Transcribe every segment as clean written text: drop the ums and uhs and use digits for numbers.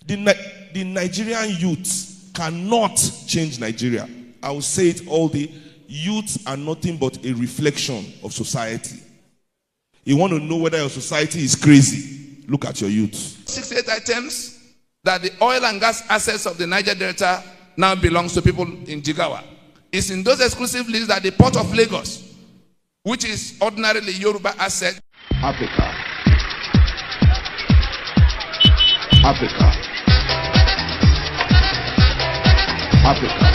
The Nigerian youth cannot change Nigeria. I will say it all day. Youths are nothing but a reflection of society. You want to know whether your society is crazy? Look at your youth. 68 items that the oil and gas assets of the Niger Delta now belongs to people in Jigawa. It's in those exclusive lists that the Port of Lagos, which is ordinarily Yoruba asset. Africa. Africa. Africa.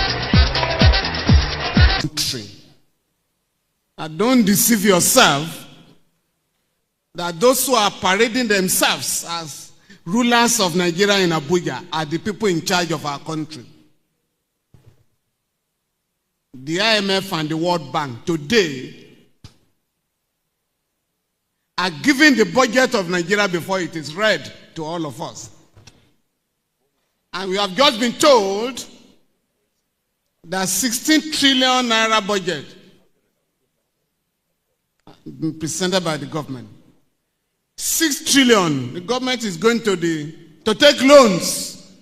And don't deceive yourself that those who are parading themselves as rulers of Nigeria in Abuja are the people in charge of our country. The IMF and the World Bank today are giving the budget of Nigeria before it is read to all of us. And we have just been told that 16 trillion naira budget been presented by the government. 6 trillion, the government is going to take loans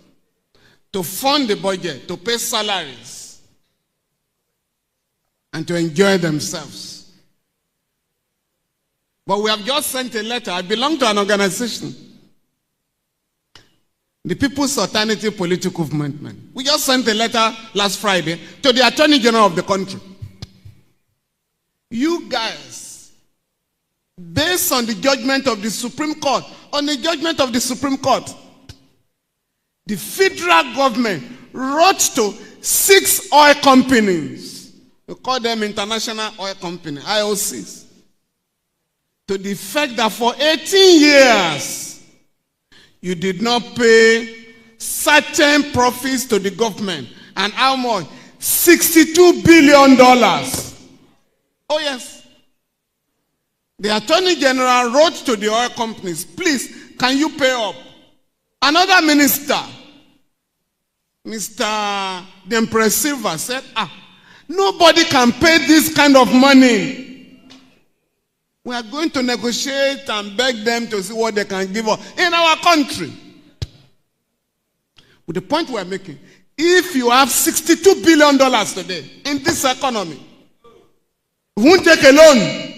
to fund the budget, to pay salaries, and to enjoy themselves. But we have just sent a letter. I belong to an organization, the People's Alternative Political Movement. We just sent a letter last Friday to the Attorney General of the country. You guys, based on the judgment of the Supreme Court, the federal government wrote to 6 oil companies, we call them international oil companies, IOCs, to the effect that for 18 years, you did not pay certain profits to the government. And how much? $62 billion. Oh yes. The Attorney General wrote to the oil companies, please, can you pay up? Another minister, Mr. Dempre Silva, said, nobody can pay this kind of money. We are going to negotiate and beg them to see what they can give us in our country. With the point we are making, if you have $62 billion today in this economy, we won't take a loan.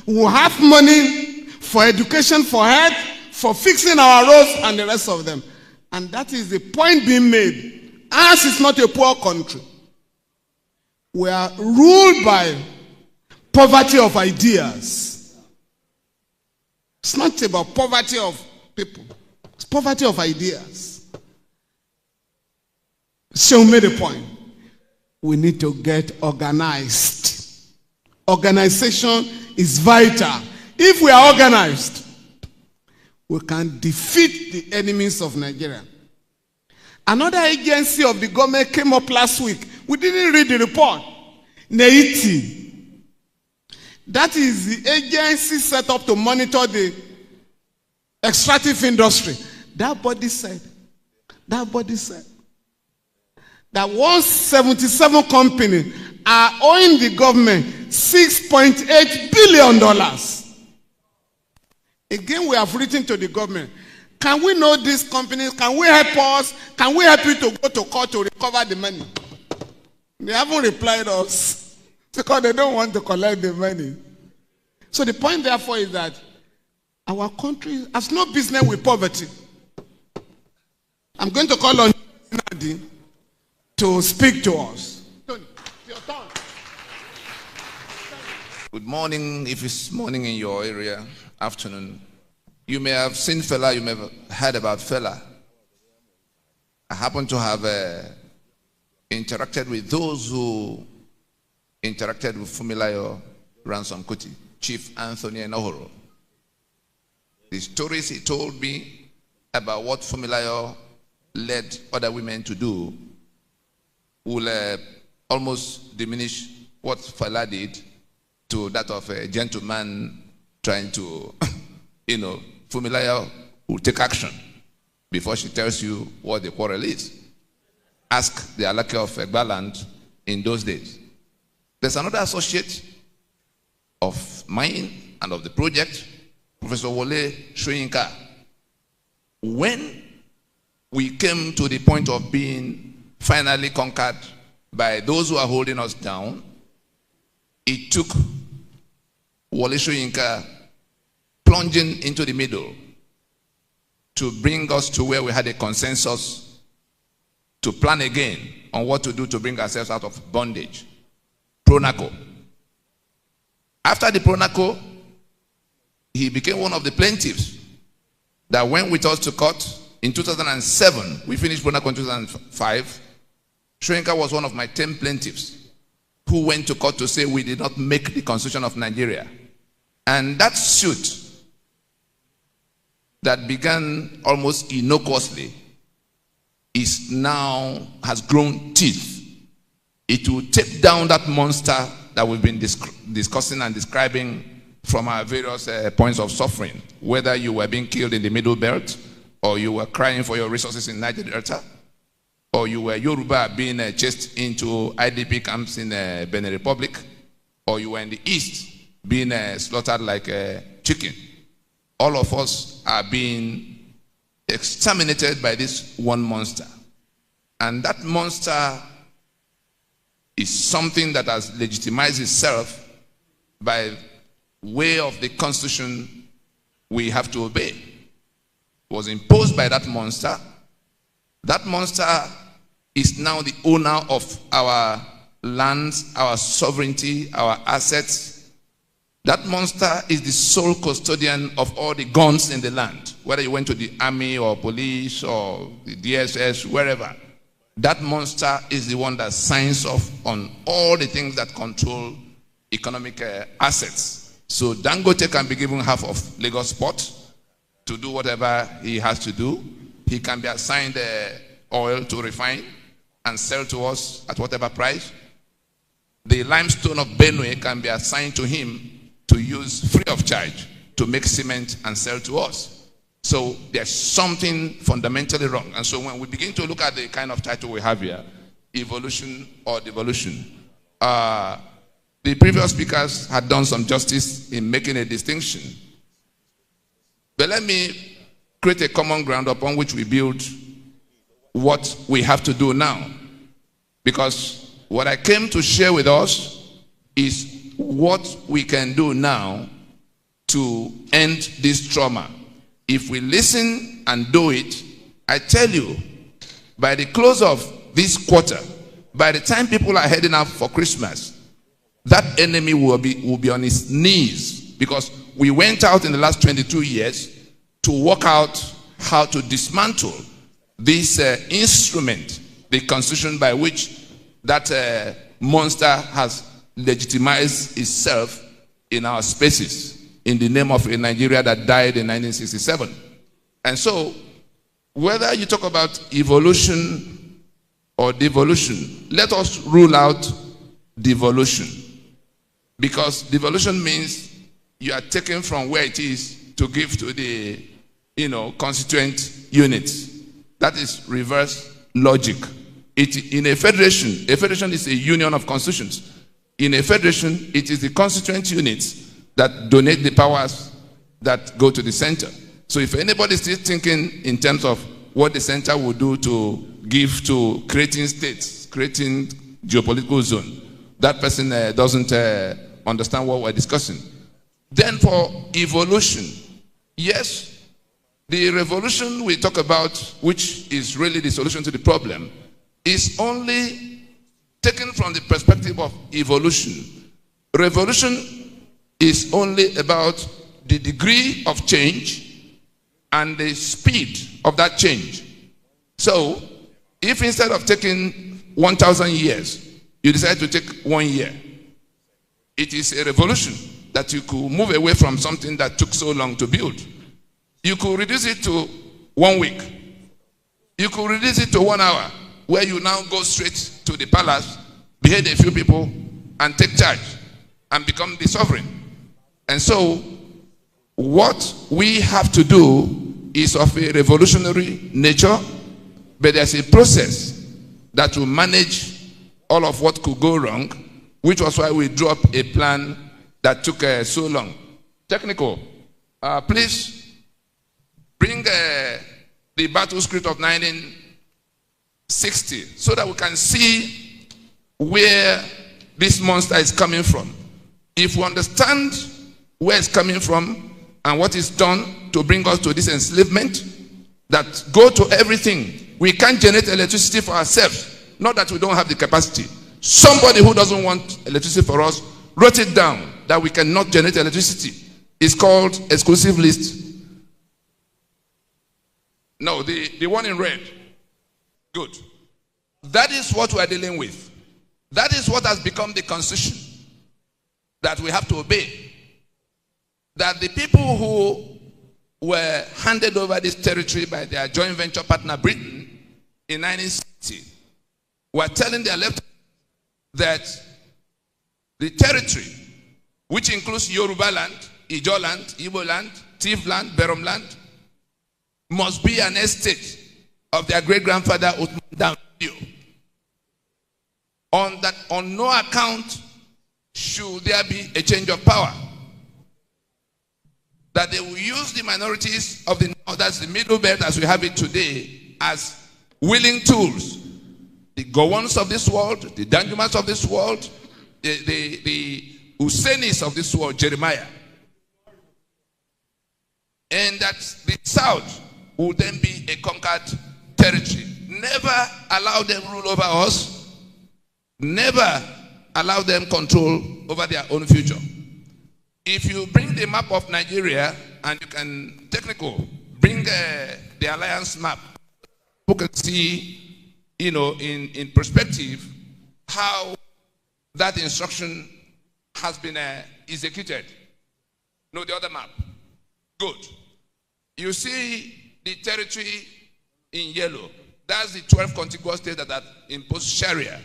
We will have money for education, for health, for fixing our roads and the rest of them. And that is the point being made. Ours is not a poor country. We are ruled by poverty of ideas. It's not about poverty of people. It's poverty of ideas. Seun made a point. We need to get organized. Organization is vital. If we are organized, we can defeat the enemies of Nigeria. Another agency of the government came up last week. We didn't read the report. NEITI. That is the agency set up to monitor the extractive industry. That body said that 177 companies are owing the government $6.8 billion. Again, we have written to the government. Can we know these companies? Can we help us? Can we help you to go to court to recover the money? They haven't replied us because they don't want to collect the money. So the point therefore is that our country has no business with poverty. I'm going to call on Nadi to speak to us. Tony, your turn. Good morning, if it's morning in your area, afternoon. You may have seen Fela, you may have heard about Fela. I happen to have interacted with those who interacted with Fumilayo Ransom Kuti, Chief Anthony Enohoro. The stories he told me about what Fumilayo led other women to do will almost diminish what Fela did to that of a gentleman trying to, Fumilayo will take action before she tells you what the quarrel is. Ask the Alake of Egbaland in those days. There's another associate of mine and of the project, Professor Wole Shoyinka. When we came to the point of being finally conquered by those who are holding us down, it took Wole Soyinka plunging into the middle to bring us to where we had a consensus to plan again on what to do to bring ourselves out of bondage. Pronaco. After the Pronaco, he became one of the plaintiffs that went with us to court in 2007. We finished Pronaco in 2005. Soyinka was one of my 10 plaintiffs who went to court to say we did not make the Constitution of Nigeria. And that suit that began almost innocuously has grown teeth. It will take down that monster that we've been discussing and describing from our various points of suffering, whether you were being killed in the Middle Belt, or you were crying for your resources in Niger Delta, or you were Yoruba being chased into IDP camps in Benin Republic, or you were in the East being slaughtered like a chicken. All of us are being exterminated by this one monster. And that monster is something that has legitimized itself by way of the Constitution we have to obey. It was imposed by that monster. That monster is now the owner of our lands, our sovereignty, our assets. That monster is the sole custodian of all the guns in the land, whether you went to the army or police or the DSS, wherever. That monster is the one that signs off on all the things that control economic assets. So Dangote can be given half of Lagos Port to do whatever he has to do. He can be assigned oil to refine and sell to us at whatever price. The limestone of Benue can be assigned to him to use free of charge to make cement and sell to us. So there's something fundamentally wrong. And so when we begin to look at the kind of title we have here, evolution or devolution, the previous speakers had done some justice in making a distinction. But let me create a common ground upon which we build what we have to do now. Because what I came to share with us is what we can do now to end this trauma. If we listen and do it, I tell you, by the close of this quarter, by the time people are heading out for Christmas, that enemy will be on his knees, because we went out in the last 22 years to work out how to dismantle this instrument, the Constitution, by which that monster has legitimized itself in our spaces in the name of a Nigeria that died in 1967. And so, whether you talk about evolution or devolution, let us rule out devolution. Because devolution means you are taken from where it is to give to the, constituent units. That is reverse logic. In a federation is a union of constitutions. In a federation, it is the constituent units that donate the powers that go to the center. So if anybody is still thinking in terms of what the center will do to give to creating states, creating geopolitical zone, that person doesn't understand what we're discussing. Then for evolution, yes, the revolution we talk about, which is really the solution to the problem, is only taken from the perspective of evolution. Revolution is only about the degree of change and the speed of that change. So, if instead of taking 1,000 years, you decide to take 1 year, it is a revolution that you could move away from something that took so long to build. You could reduce it to 1 week. You could reduce it to 1 hour, where you now go straight to the palace, behead a few people, and take charge, and become the sovereign. And so, what we have to do is of a revolutionary nature, but there's a process that will manage all of what could go wrong, which was why we drew up a plan that took so long. Technical, please bring the battle script of 1960 so that we can see where this monster is coming from. If we understand where it's coming from and what is done to bring us to this enslavement, that go to everything. We can't generate electricity for ourselves. Not that we don't have the capacity. Somebody who doesn't want electricity for us wrote it down that we cannot generate electricity. It's called exclusive list. No, the one in red. Good. That is what we are dealing with. That is what has become the constitution that we have to obey. That the people who were handed over this territory by their joint venture partner Britain in 1960 were telling their left that the territory, which includes Yoruba land, Ijo land, Igbo land, Tiv land, Berom land, must be an estate of their great-grandfather Uthman Danfodio. On no account should there be a change of power. That they will use the minorities of the north, that's the middle belt as we have it today, as willing tools. The Gowons of this world, the Danjumas of this world, the Husainis of this world, Jeremiah. And that the south will then be a conquered territory. Never allow them rule over us. Never allow them control over their own future. If you bring the map of Nigeria, and you can bring the alliance map, you can see, in perspective, how that instruction has been executed. No, the other map. Good. You see the territory in yellow. That's the 12 contiguous states that impose Sharia.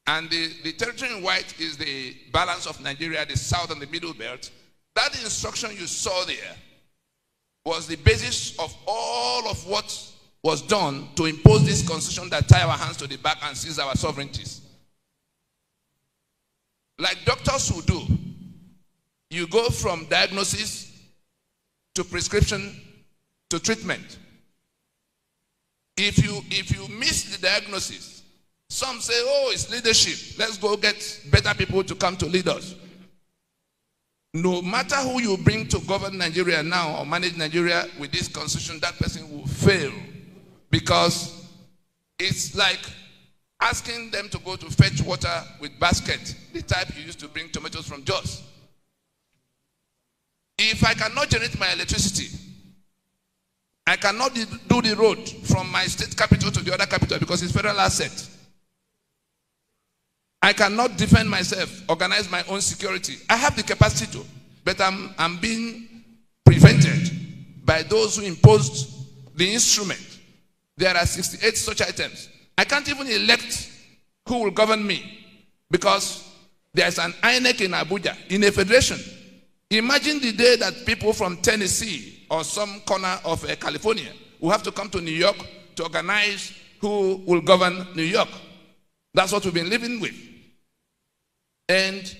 And the territory in white is the balance of Nigeria, the south and the middle belt. That instruction you saw there was the basis of all of what was done to impose this constitution that tie our hands to the back and seize our sovereignties. Like doctors will do, you go from diagnosis to prescription to treatment. If you miss the diagnosis, some say, oh, it's leadership. Let's go get better people to come to lead us. No matter who you bring to govern Nigeria now or manage Nigeria with this constitution, that person will fail. Because it's like asking them to go to fetch water with basket, the type you used to bring tomatoes from Jos. If I cannot generate my electricity, I cannot do the road from my state capital to the other capital because it's federal asset. I cannot defend myself, organize my own security. I have the capacity to, but I'm being prevented by those who imposed the instrument. There are 68 such items. I can't even elect who will govern me because there's an INEC in Abuja, in a federation. Imagine the day that people from Tennessee or some corner of California will have to come to New York to organize who will govern New York. That's what we've been living with. And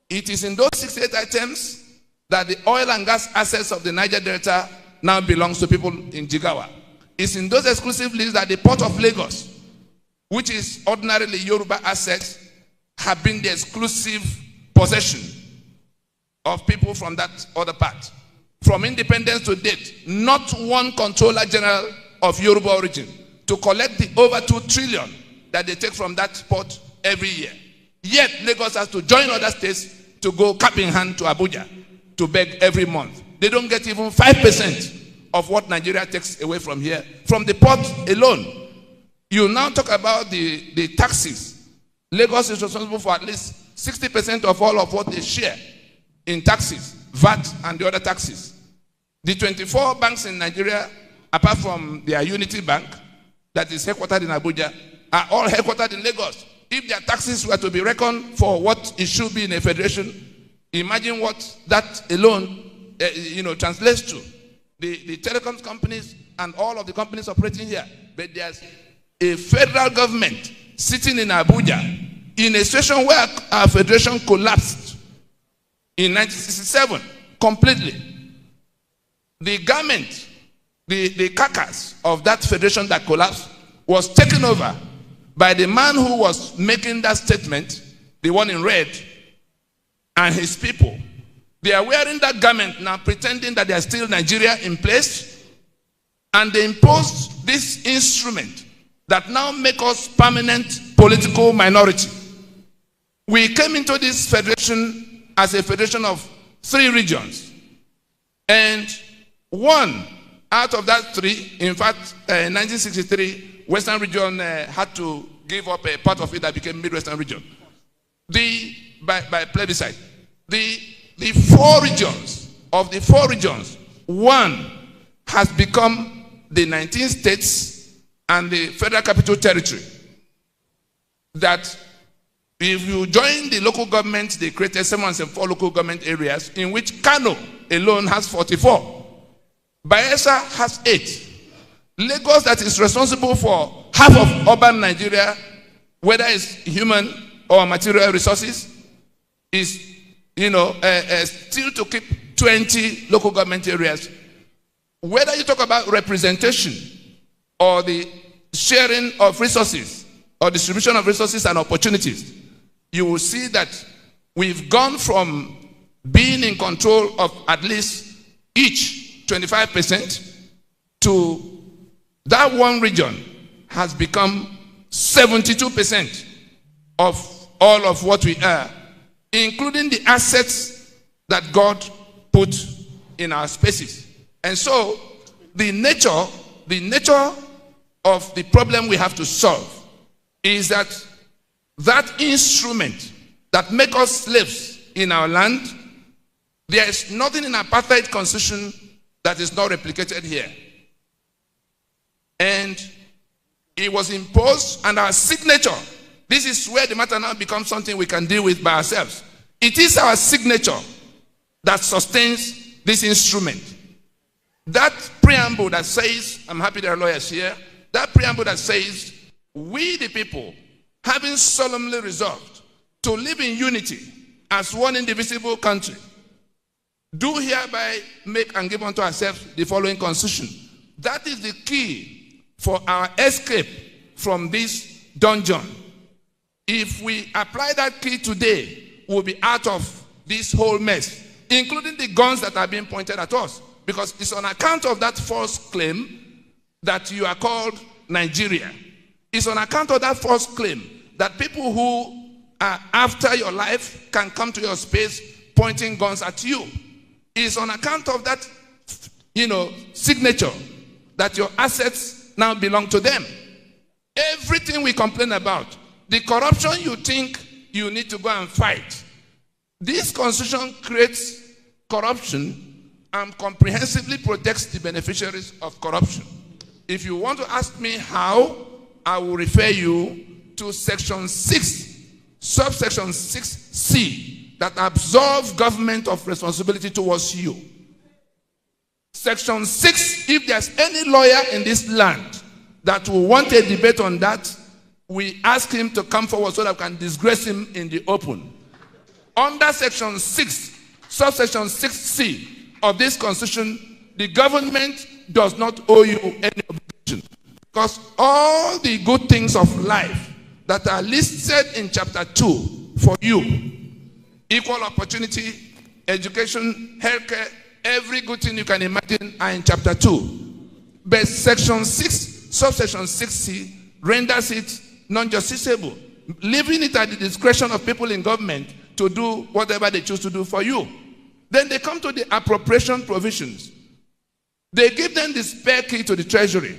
it is in those 68 items that the oil and gas assets of the Niger Delta now belongs to people in Jigawa. It's in those exclusive lists that the port of Lagos, which is ordinarily Yoruba assets, have been the exclusive possession of people from that other part. From independence to date, not one controller general of Yoruba origin to collect the over 2 trillion that they take from that port every year. Yet Lagos has to join other states to go cap in hand to Abuja to beg every month. They don't get even 5% of what Nigeria takes away from here, from the port alone. You now talk about the taxes. Lagos is responsible for at least 60% of all of what they share in taxes, VAT and the other taxes. The 24 banks in Nigeria, apart from their Unity Bank, that is headquartered in Abuja, are all headquartered in Lagos. If their taxes were to be reckoned for what it should be in a federation, imagine what that alone translates to. The telecom companies and all of the companies operating here. But there's a federal government sitting in Abuja in a situation where our federation collapsed in 1967 completely. The garment the carcass of that federation that collapsed was taken over by the man who was making that statement, the one in red, and his people. They are wearing that garment now, pretending that they are still Nigeria in place, and they imposed this instrument that now make us permanent political minority. We came into this federation as a federation of 3 regions, and one out of that 3, in fact, in 1963, Western region had to give up a part of it that became Midwestern region. By plebiscite. The 4 regions, of the 4 regions, one has become the 19 states and the Federal Capital Territory. That if you join the local government, they created 704 local government areas, in which Kano alone has 44. Bayelsa has 8. Lagos, that is responsible for half of urban Nigeria, whether it's human or material resources, is still to keep 20 local government areas. Whether you talk about representation or the sharing of resources or distribution of resources and opportunities, you will see that we've gone from being in control of at least each 25% to that one region has become 72% of all of what we are, including the assets that God put in our spaces. And so the nature of the problem we have to solve is that instrument that make us slaves in our land, there is nothing in apartheid constitution that is not replicated here. And it was imposed, and our signature, this is where the matter now becomes something we can deal with by ourselves. It is our signature that sustains this instrument. That preamble that says, I'm happy there are lawyers here, that preamble that says, we the people, having solemnly resolved to live in unity as one indivisible country, do hereby make and give unto ourselves the following constitution. That is the key for our escape from this dungeon. If we apply that key today, we'll be out of this whole mess, including the guns that are being pointed at us. Because it's on account of that false claim that you are called Nigeria. It's on account of that false claim that people who are after your life can come to your space pointing guns at you. It's on account of that, signature that your assets now belong to them. Everything we complain about, the corruption you think you need to go and fight, this constitution creates corruption and comprehensively protects the beneficiaries of corruption. If you want to ask me how, I will refer you to section 6, subsection 6C, that absolves government of responsibility towards you. Section 6, if there's any lawyer in this land that will want a debate on that, we ask him to come forward so that we can disgrace him in the open. Under section 6, subsection 6C of this constitution, the government does not owe you any obligation, because all the good things of life that are listed in chapter 2 for you, equal opportunity, education, healthcare, every good thing you can imagine are in chapter 2. But section 6, subsection 6C, renders it non-justiciable, leaving it at the discretion of people in government to do whatever they choose to do for you. Then they come to the appropriation provisions. They give them the spare key to the treasury.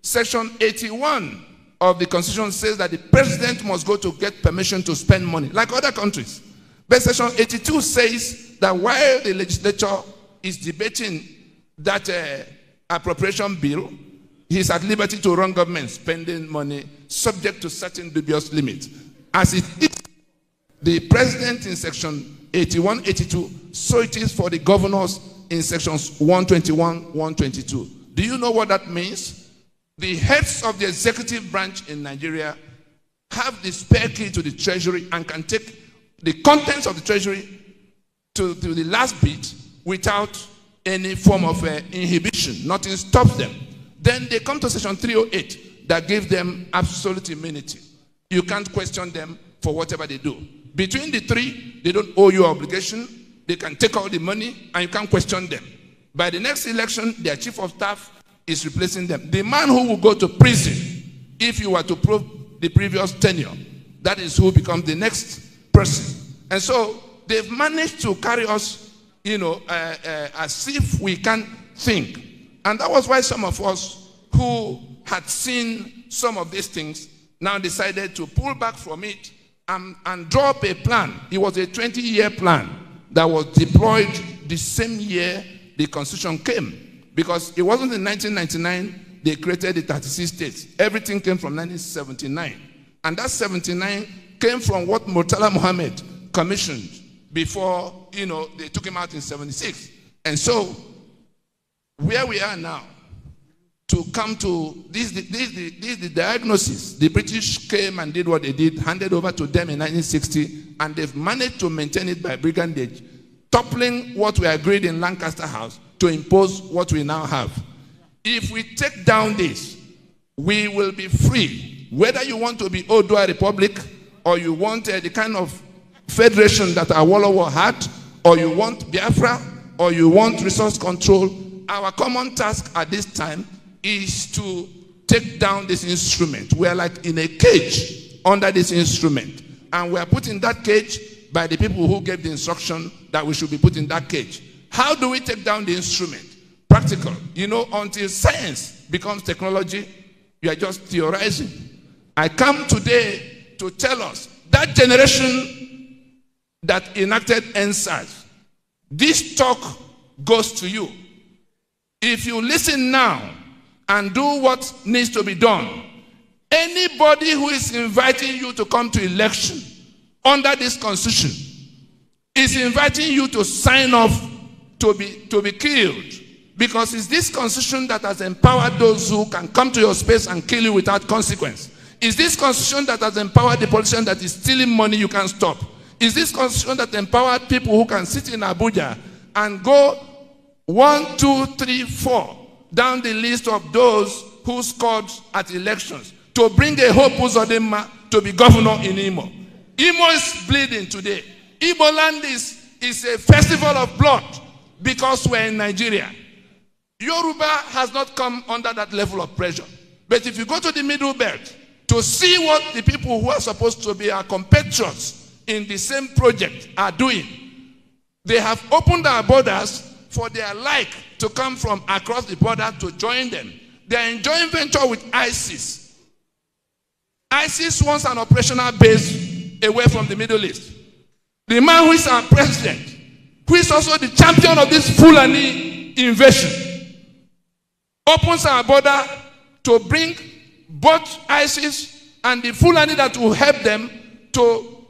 Section 81 of the constitution says that the president must go to get permission to spend money, like other countries. But section 82 says that while the legislature is debating that appropriation bill, he is at liberty to run government spending money subject to certain dubious limits. As it is the president in section 81, 82, so it is for the governors in sections 121, 122. Do you know what that means? The heads of the executive branch in Nigeria have the spare key to the treasury and can take the contents of the treasury to the last bit without any form of inhibition. Nothing stops them. Then they come to section 308 that gives them absolute immunity. You can't question them for whatever they do. Between the three, they don't owe you obligation. They can take all the money and you can't question them. By the next election, their chief of staff is replacing them. The man who will go to prison, if you were to prove the previous tenure, that is who becomes the next person. And so they've managed to carry us, as if we can't think. And that was why some of us who had seen some of these things now decided to pull back from it and draw up a plan. It was a 20-year plan that was deployed the same year the Constitution came. Because it wasn't in 1999 they created the 36 states. Everything came from 1979. And that 79 came from what Murtala Muhammad commissioned before, they took him out in 76. And so, where we are now, to come to this the diagnosis. The British came and did what they did, handed over to them in 1960, and they've managed to maintain it by brigandage, toppling what we agreed in Lancaster House to impose what we now have. If we take down this, we will be free. Whether you want to be Odua Republic, or you want the kind of federation that Awolowo had, or you want Biafra, or you want resource control, our common task at this time is to take down this instrument. We are like in a cage under this instrument. And we are put in that cage by the people who gave the instruction that we should be put in that cage. How do we take down the instrument? Practical. Until science becomes technology, you are just theorizing. I come today to tell us that generation that enacted NSAS, this talk goes to you. If you listen now and do what needs to be done, anybody who is inviting you to come to election under this constitution is inviting you to sign off to be killed, because it's this constitution that has empowered those who can come to your space and kill you without consequence. It's this constitution that has empowered the politician that is stealing money you can't stop. It's this constitution that empowered people who can sit in Abuja and go 1, 2, 3, 4 down the list of those who scored at elections to bring a Hope Uzodinma to be governor in Imo. Imo is bleeding today. Igbo land is a festival of blood because we're in Nigeria. Yoruba has not come under that level of pressure. But if you go to the Middle Belt to see what the people who are supposed to be our compatriots in the same project are doing, they have opened our borders for their like to come from across the border to join them. They are in joint venture with ISIS. ISIS wants an operational base away from the Middle East. The man who is our president, who is also the champion of this Fulani invasion, opens our border to bring both ISIS and the Fulani that will help them to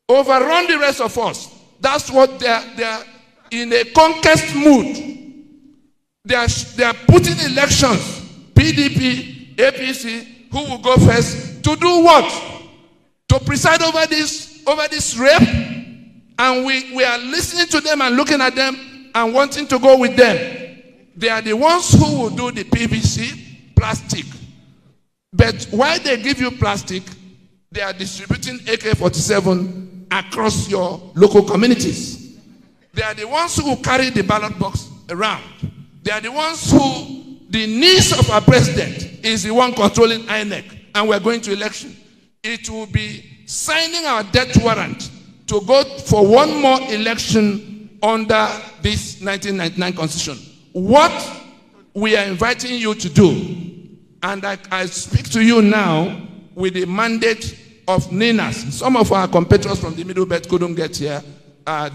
overrun the rest of us. That's what they are in a conquest mood. They are putting elections, PDP, APC, who will go first, to do what? To preside over this rape. And we are listening to them and looking at them and wanting to go with them. They are the ones who will do the PVC, plastic. But while they give you plastic, they are distributing AK-47 across your local communities. They are the ones who will carry the ballot box around. They are the ones who, the niece of our president is the one controlling INEC, and we're going to election. It will be signing our death warrant to go for one more election under this 1999 constitution. What we are inviting you to do, and I speak to you now with the mandate of NINAS. Some of our competitors from the Middle Belt couldn't get here.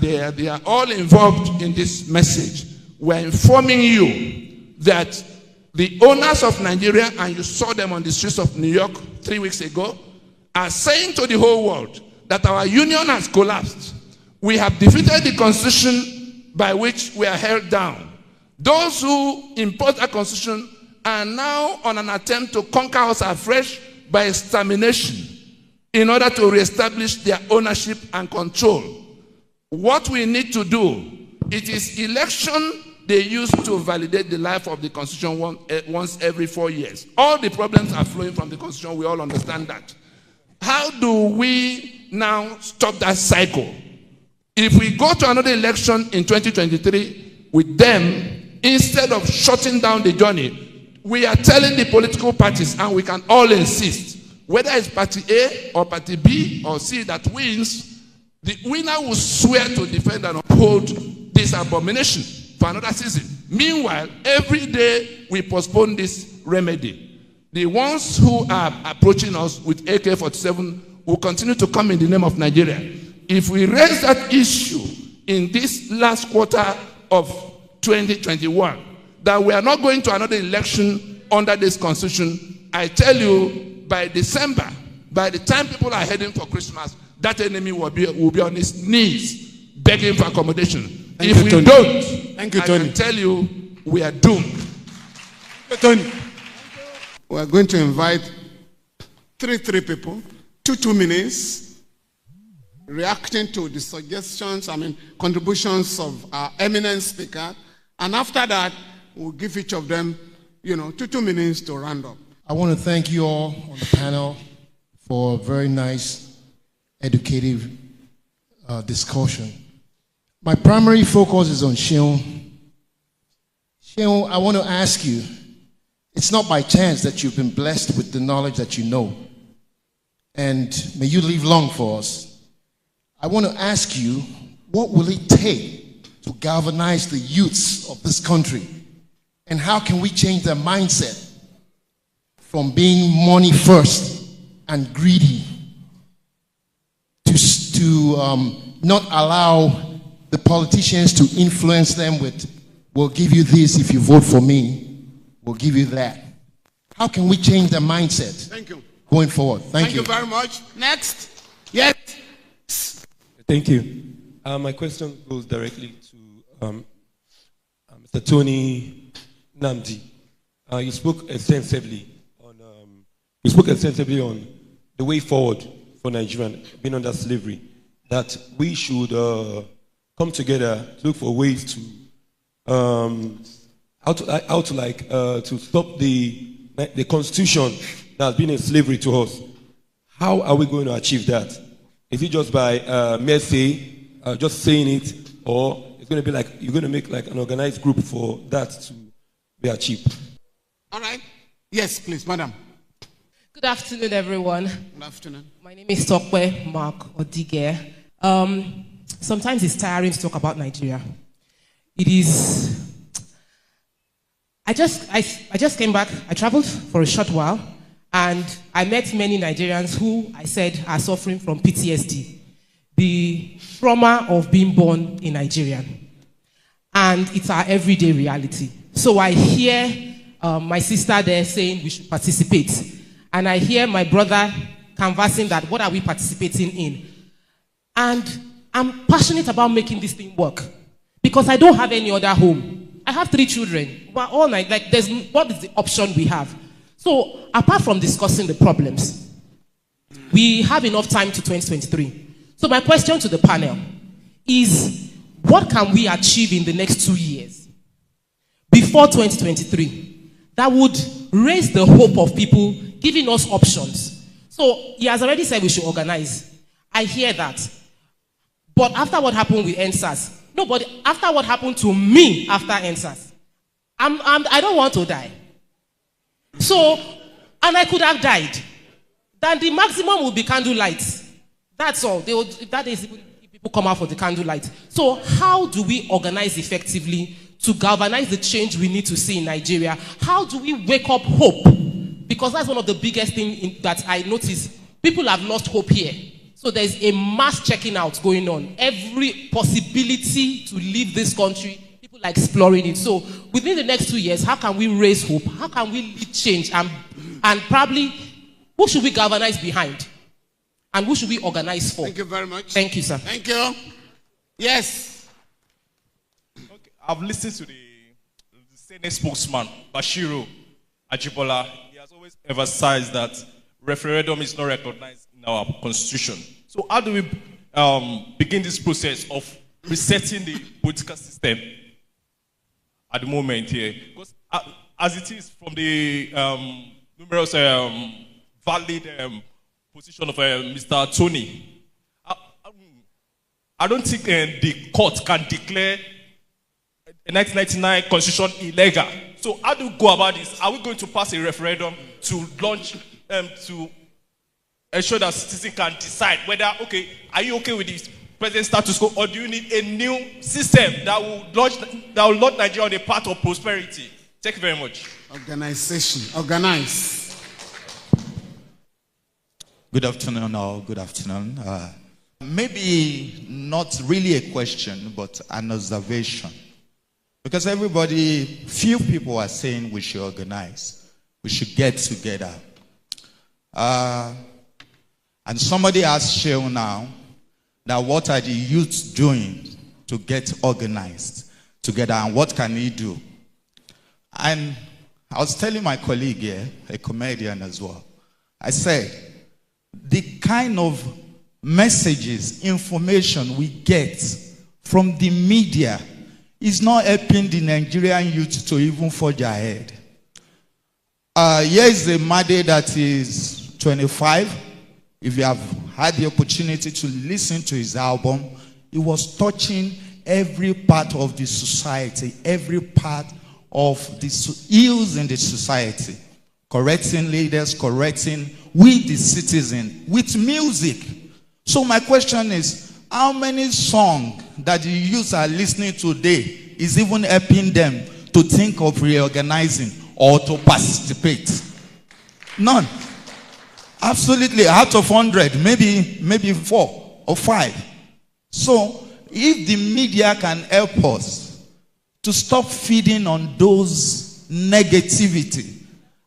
They are all involved in this message. We're informing you that the owners of Nigeria, and you saw them on the streets of New York 3 weeks ago, are saying to the whole world that our union has collapsed. We have defeated the constitution by which we are held down. Those who impose a constitution are now on an attempt to conquer us afresh by extermination in order to reestablish their ownership and control. What we need to do, it is election they used to validate the life of the Constitution once every 4 years. All the problems are flowing from the Constitution. We all understand that. How do we now stop that cycle? If we go to another election in 2023 with them, instead of shutting down the journey, we are telling the political parties, and we can all insist, whether it's party A or party B or C that wins, the winner will swear to defend and uphold this abomination for another season. Meanwhile, every day we postpone this remedy. The ones who are approaching us with AK-47 will continue to come in the name of Nigeria. If we raise that issue in this last quarter of 2021, that we are not going to another election under this constitution, I tell you, by December, by the time people are heading for Christmas, that enemy will be on his knees begging for accommodation. If we don't, I can tell you, we are doomed. Tony. We are going to invite three people, 2 minutes, reacting to the suggestions, contributions of our eminent speaker. And after that, we'll give each of them, 2 minutes to round up. I want to thank you all on the panel for a very nice, educative discussion. My primary focus is on Seun. Seun, I want to ask you, it's not by chance that you've been blessed with the knowledge that you know. And may you live long for us. I want to ask you, what will it take to galvanize the youths of this country? And how can we change their mindset from being money first and greedy to not allow the politicians to influence them with, we'll give you this if you vote for me, we'll give you that. How can we change their mindset? Thank you. Going forward. Thank you. Thank you very much. Next. Yes. Thank you. My question goes directly to Mr. Tony Namdi. You spoke extensively on the way forward for Nigeria being under slavery. That we should come together, look for ways to to stop the constitution that's been in slavery to us. How are we going to achieve that? Is it just by mercy, just saying it, or it's going to be like you're going to make like an organized group for that to be achieved? All right. Yes, please, madam. Good afternoon, everyone. Good afternoon. My name is Tokwe Mark Odige. Sometimes it's tiring to talk about Nigeria. It is. I just came back. I traveled for a short while, and I met many Nigerians who I said are suffering from PTSD, the trauma of being born in Nigeria, and it's our everyday reality. So I hear my sister there saying we should participate, and I hear my brother canvassing that what are we participating in, and I'm passionate about making this thing work because I don't have any other home. I have 3 children. We're all night. What is the option we have? So apart from discussing the problems, we have enough time to 2023. So my question to the panel is, what can we achieve in the next 2 years before 2023 that would raise the hope of people, giving us options? So he has already said we should organize. I hear that. But after what happened with NSAS, but after what happened to me after NSAS, I don't want to die. So, and I could have died. Then the maximum will be candlelight. That's all. That is, people come out for the candlelight. So how do we organize effectively to galvanize the change we need to see in Nigeria? How do we wake up hope? Because that's one of the biggest things that I notice. People have lost hope here. So there's a mass checking out going on. Every possibility to leave this country, people are exploring it. So within the next 2 years, how can we raise hope? How can we lead change? And probably, who should we galvanize behind? And who should we organize for? Thank you very much. Thank you, sir. Thank you. Yes. Okay. I've listened to the Senate spokesman, Bashiru Ajibola. He has always emphasized that referendum is not recognized in our constitution. So how do we begin this process of resetting the political system? at the moment here. Because as it is from the numerous valid position of Mr. Tony, I don't think the court can declare a 1999 constitution illegal. So how do we go about this? Are we going to pass a referendum to launch, to ensure that citizens can decide whether, okay, are you okay with this present status quo, or do you need a new system that will launch Nigeria on a path of prosperity? Thank you very much. Organization. Organize. Good afternoon, all. Good afternoon. Maybe not really a question, but an observation. Because few people are saying we should organize. We should get together. And somebody asked Seun now, that what are the youths doing to get organized together, and what can he do? And I was telling my colleague here, a comedian as well, I said, the kind of messages, information we get from the media is not helping the Nigerian youth to even forge ahead. Here is a Made that is 25. If you have had the opportunity to listen to his album, it was touching every part of the society, every part of the ills in the society. Correcting leaders, correcting we the citizen with music. So my question is, how many songs that the youth are listening today is even helping them to think of reorganizing or to participate? None. Absolutely, out of 100, maybe 4 or 5. So, if the media can help us to stop feeding on those negativity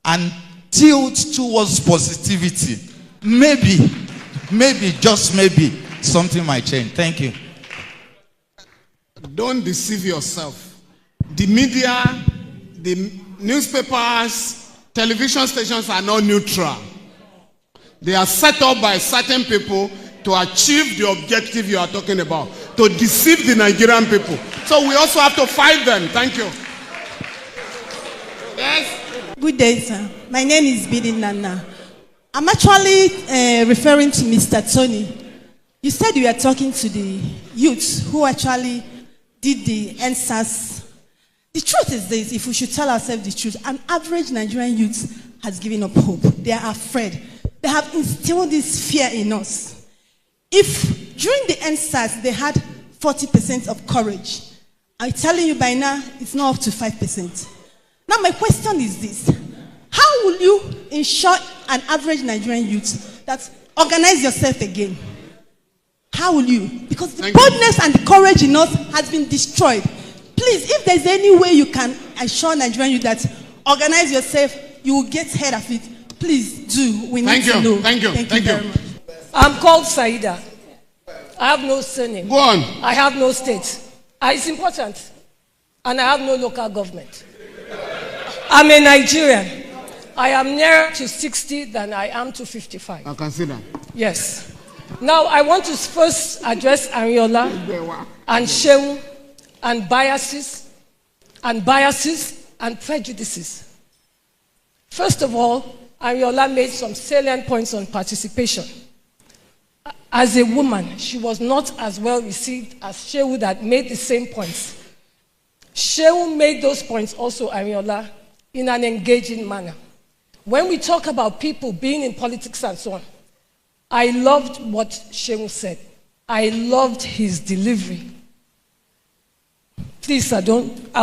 and tilt towards positivity, maybe, just maybe, something might change. Thank you. Don't deceive yourself. The media, the newspapers, television stations are not neutral. They are set up by certain people to achieve the objective you are talking about, to deceive the Nigerian people. So we also have to fight them. Thank you. Yes? Good day, sir. My name is Bidi Nana. I'm actually referring to Mr. Tony. You said you were talking to the youths who actually did the NSAS. The truth is this, if we should tell ourselves the truth, an average Nigerian youth has given up hope. They are afraid. They have instilled this fear in us. If during the NSAS they had 40% of courage, I'm telling you by now, it's not up to 5%. Now my question is this. How will you ensure an average Nigerian youth that organize yourself again? How will you? Because the boldness and the courage in us has been destroyed. Please, if there's any way you can assure Nigerian youth that organize yourself, you will get ahead of it. Please do. We need to know. Thank you. Thank you very much. I'm called Saida. I have no surname. Go on. I have no state. It's important. And I have no local government. I'm a Nigerian. I am nearer to 60 than I am to 55. I consider. Yes. Now, I want to first address Ariola and Seun and biases and prejudices. First of all, Ariola made some salient points on participation. As a woman, she was not as well received as Seun that made the same points. Seun made those points also, Ariola, in an engaging manner. When we talk about people being in politics and so on, I loved what Seun said. I loved his delivery. Please, I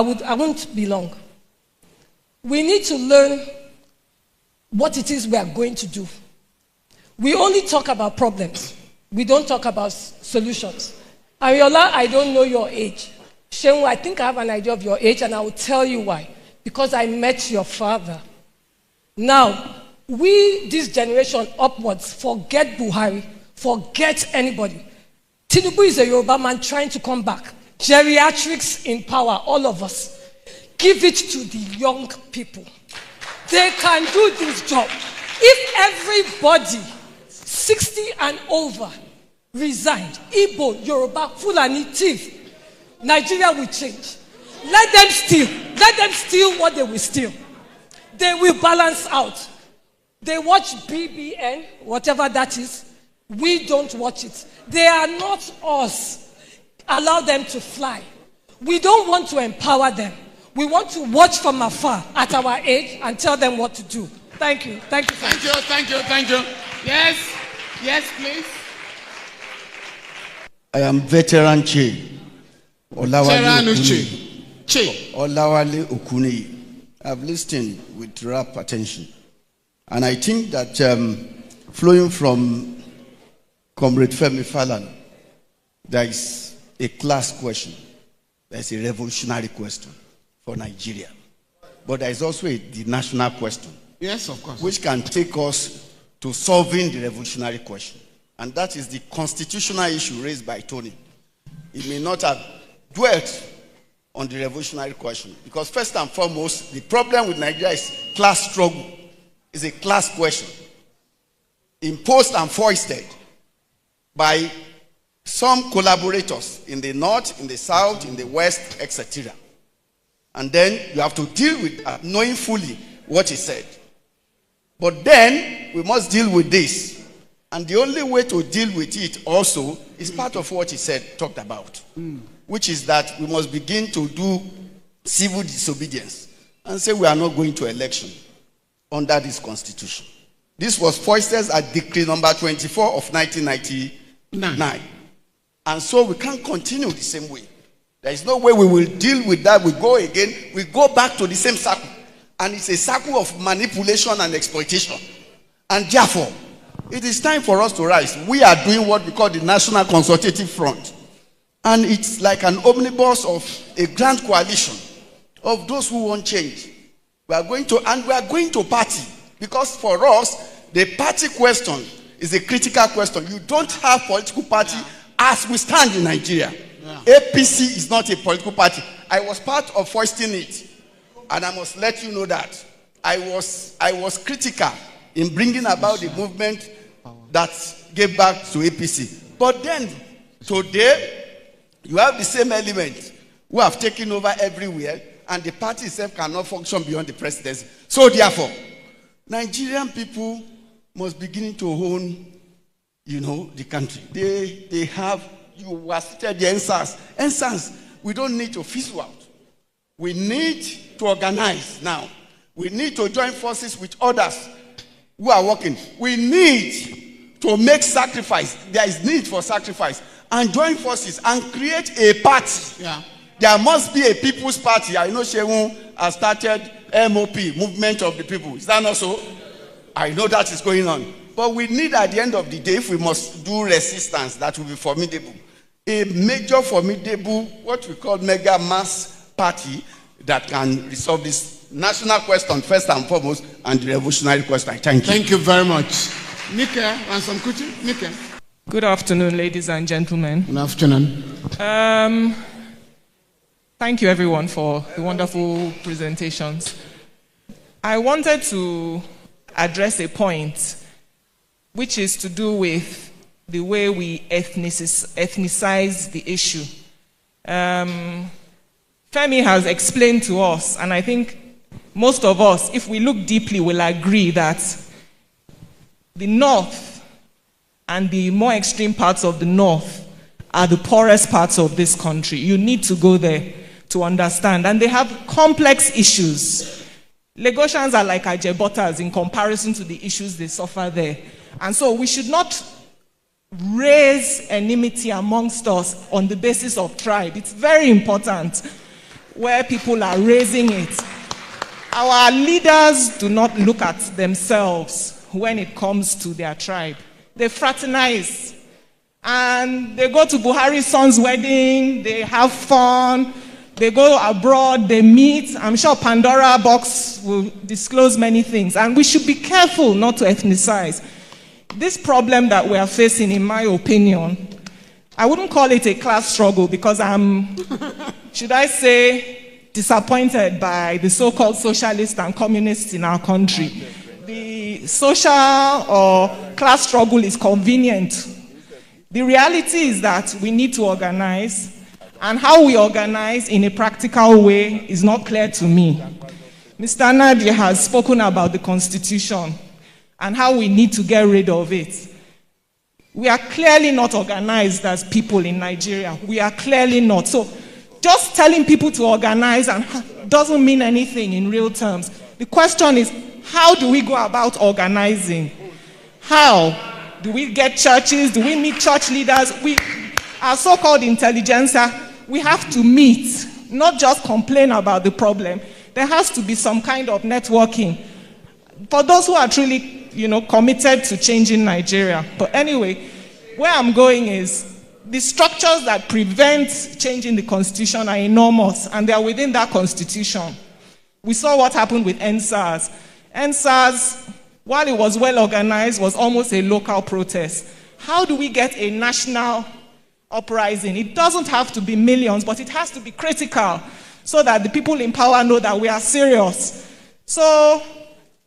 won't be long. We need to learn what it is we are going to do. We only talk about problems. We don't talk about solutions. Ariola, I don't know your age. Seun, I think I have an idea of your age, and I will tell you why. Because I met your father. Now, we, this generation upwards, forget Buhari, forget anybody. Tinubu is a Yoruba man trying to come back. Geriatrics in power, all of us. Give it to the young people. They can do this job. If everybody 60 and over resigned, Igbo, Yoruba, Fulani, Tiv, Nigeria will change. Let them steal. Let them steal what they will steal. They will balance out. They watch BBN, whatever that is. We don't watch it. They are not us. Allow them to fly. We don't want to empower them. We want to watch from afar at our age and tell them what to do. Thank you. Thank you. Thank you. Thank you. Thank you. Yes. Yes, please. I am veteran Che. Veteran Che. Olawale Okuni. I've listened with rapt attention. And I think that flowing from Comrade Femi Falana, there is a class question. There is a revolutionary question for Nigeria. But there is also the national question. Yes, of course. Which can take us to solving the revolutionary question. And that is the constitutional issue raised by Tony. He may not have dwelt on the revolutionary question. Because first and foremost, the problem with Nigeria is class struggle. It's a class question. Imposed and foisted by some collaborators in the north, in the south, in the west, etc. And then you have to deal with knowing fully what he said. But then we must deal with this. And the only way to deal with it also is part of what he said, talked about. Which is that we must begin to do civil disobedience and say we are not going to election under this constitution. This was foisted at decree number 24 of 1999. And so we can't continue the same way. There is no way we will deal with that. We go again, we go back to the same circle. And it's a circle of manipulation and exploitation. And therefore, it is time for us to rise. We are doing what we call the National Consultative Front. And it's like an omnibus of a grand coalition of those who want change. We are going to party. Because for us, the party question is a critical question. You don't have political party as we stand in Nigeria. APC is not a political party. I was part of foisting it. And I must let you know that I was critical in bringing about the movement that gave back to APC. But then, today, you have the same element who have taken over everywhere, and the party itself cannot function beyond the presidency. So therefore, Nigerian people must begin to own, the country. They have, you were stated the NSAS. NSAS, we don't need to fizzle out. We need to organize now. We need to join forces with others who are working. We need to make sacrifice. There is need for sacrifice. And join forces and create a party. Yeah. There must be a people's party. I know Seun has started MOP, Movement of the People. Is that not so? I know that is going on. But we need at the end of the day, if we must do resistance, that will be formidable. A major formidable, what we call mega mass party that can resolve this national question first and foremost and the revolutionary question. Thank you. Thank you very much. Seun Kuti. Good afternoon, ladies and gentlemen. Good afternoon. Thank you, everyone, for the wonderful presentations. I wanted to address a point which is to do with the way we ethnicize the issue. Femi has explained to us, and I think most of us, if we look deeply, will agree that the North and the more extreme parts of the North are the poorest parts of this country. You need to go there to understand. And they have complex issues. Lagosians are like Ajebotas in comparison to the issues they suffer there. And so we should not raise enmity amongst us on the basis of tribe. It's very important where people are raising it. Our leaders do not look at themselves when it comes to their tribe. They fraternize. And they go to Buhari's son's wedding, they have fun, they go abroad, they meet. I'm sure Pandora box will disclose many things. And we should be careful not to ethnicize. This problem that we are facing, in my opinion, I wouldn't call it a class struggle because I'm, should I say, disappointed by the so-called socialists and communists in our country. The social or class struggle is convenient. The reality is that we need to organize, And how we organize in a practical way is not clear to me. Mr. Nadia has spoken about the Constitution and how we need to get rid of it. We are clearly not organized as people in Nigeria. We are clearly not. So just telling people to organize doesn't mean anything in real terms. The question is, how do we go about organizing? How? Do we get churches? Do we meet church leaders? Our so-called intelligentsia, we have to meet, not just complain about the problem. There has to be some kind of networking for those who are truly, committed to changing Nigeria. But anyway, where I'm going is the structures that prevent changing the constitution are enormous, and they are within that constitution. We saw what happened with NSAS. NSAS, while it was well organized, was almost a local protest. How do we get a national uprising? It doesn't have to be millions, but it has to be critical so that the people in power know that we are serious. So,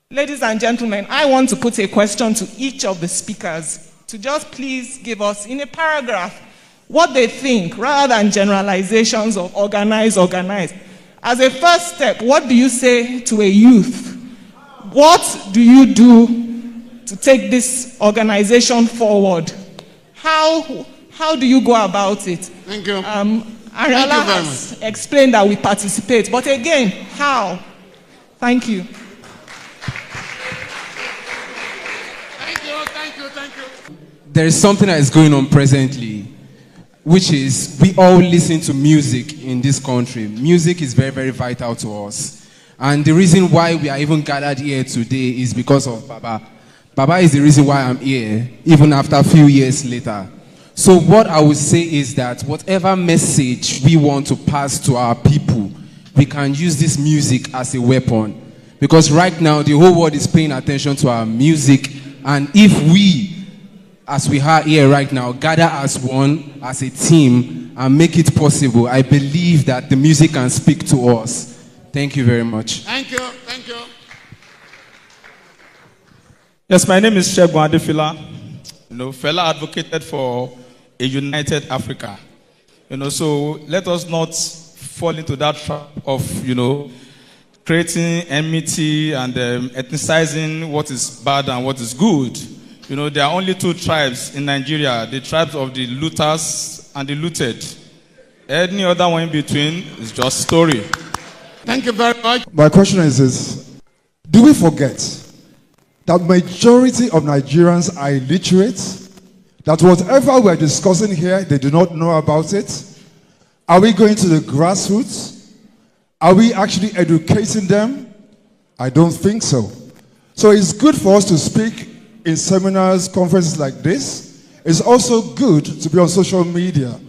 ladies and gentlemen, I want to put a question to each of the speakers to just please give us, in a paragraph, what they think, rather than generalizations of organize. As a first step, what do you say to a youth? What do you do to take this organization forward? How do you go about it? Thank you. Ariella has explained that we participate, but again, how? Thank you. Thank you. There is something that is going on presently, which is we all listen to music in this country. Music is very, very vital to us. And the reason why we are even gathered here today is because of Baba. Baba is the reason why I'm here, even after a few years later. So what I would say is that whatever message we want to pass to our people, we can use this music as a weapon. Because right now, the whole world is paying attention to our music. And if we, as we are here right now, gather as one, as a team, and make it possible, I believe that the music can speak to us. Thank you very much. Thank you. Yes, my name is Seun Kuti. Fela advocated for a united Africa. So let us not fall into that trap of, creating enmity and ethnicizing what is bad and what is good. There are only two tribes in Nigeria, the tribes of the looters and the looted. Any other one in between is just story. Thank you very much. My question is this: do we forget that majority of Nigerians are illiterate? That whatever we're discussing here, they do not know about it? Are we going to the grassroots? Are we actually educating them? I don't think so. So it's good for us to speak in seminars, conferences like this. It's also good to be on social media.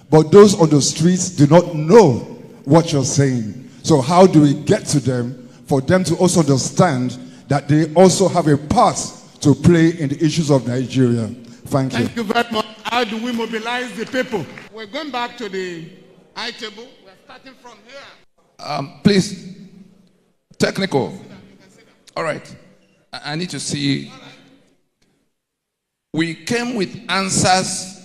But those on the streets do not know what you're saying. So how do we get to them for them to also understand that they also have a part to play in the issues of Nigeria? Thank you. Thank you very much. How do we mobilize the people? We're going back to the high table. We're starting from here. Please, technical. All right. I need to see. We came with answers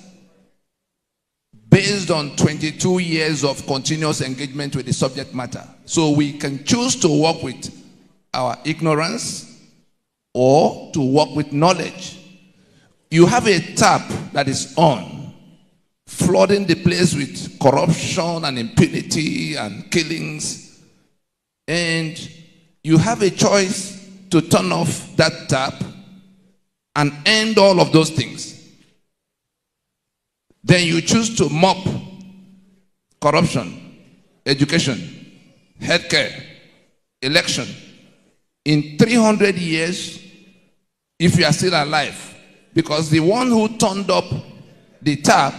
based on 22 years of continuous engagement with the subject matter. So we can choose to work with our ignorance or to work with knowledge. You have a tap that is on, flooding the place with corruption and impunity and killings. And you have a choice to turn off that tap and end all of those things. Then you choose to mop corruption, education, healthcare, election. In 300 years, if you are still alive, because the one who turned up the tap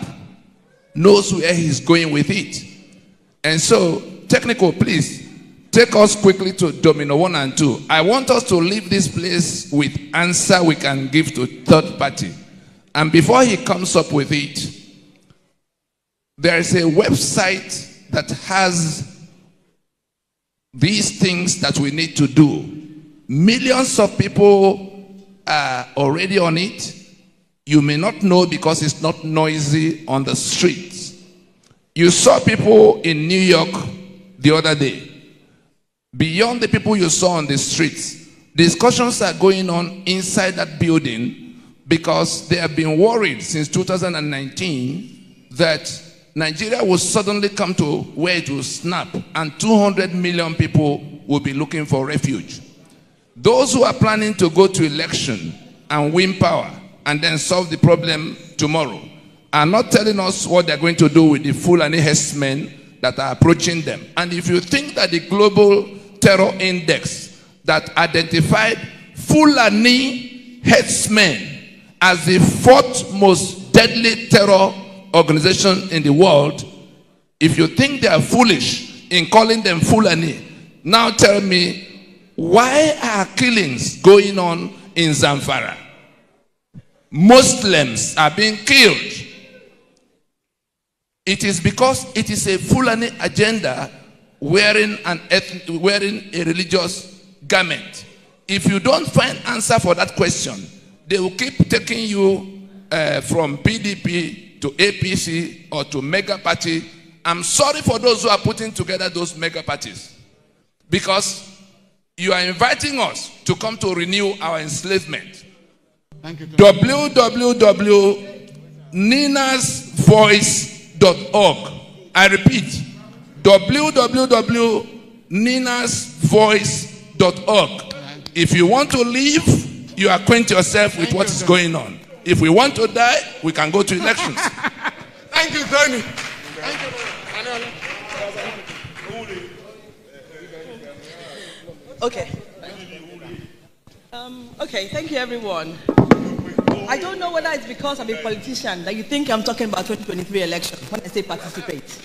knows where he's going with it. And so, technical, please, take us quickly to Domino 1 and 2. I want us to leave this place with answer we can give to third party. And before he comes up with it, there is a website that has these things that we need to do. Millions of people are already on it. You may not know because it's not noisy on the streets. You saw people in New York the other day. Beyond the people you saw on the streets, discussions are going on inside that building because they have been worried since 2019 that Nigeria will suddenly come to where it will snap and 200 million people will be looking for refuge. Those who are planning to go to election and win power and then solve the problem tomorrow are not telling us what they're going to do with the Fulani herdsmen that are approaching them. And if you think that the global terror index that identified Fulani herdsmen as the fourth most deadly terror organization in the world, if you think they are foolish in calling them Fulani, now tell me, why are killings going on in Zamfara? Muslims are being killed. It is because it is a Fulani agenda wearing a religious garment. If you don't find answer for that question, they will keep taking you from PDP to APC or to mega party. I'm sorry for those who are putting together those mega parties, because you are inviting us to come to renew our enslavement. Thank you. www.ninasvoice.org. I repeat, www.ninasvoice.org. If you want to leave, you acquaint yourself with what is going on. If we want to die, we can go to elections. Thank you, Tony. Thank you. Okay. Okay, thank you, everyone. I don't know whether it's because I'm a politician that you think I'm talking about 2023 election when I say participate.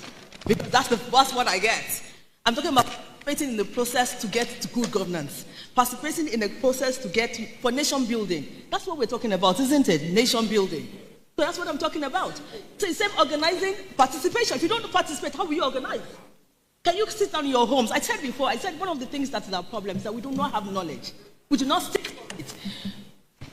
Because that's what I get. I'm talking about participating in the process to get to good governance. Participating in the process to get for nation building. That's what we're talking about, isn't it? Nation building. So that's what I'm talking about. So it's same organizing, participation. If you don't participate, how will you organize? Can you sit down in your homes? I said before, one of the things that is our problem is that we do not have knowledge. We do not stick to it.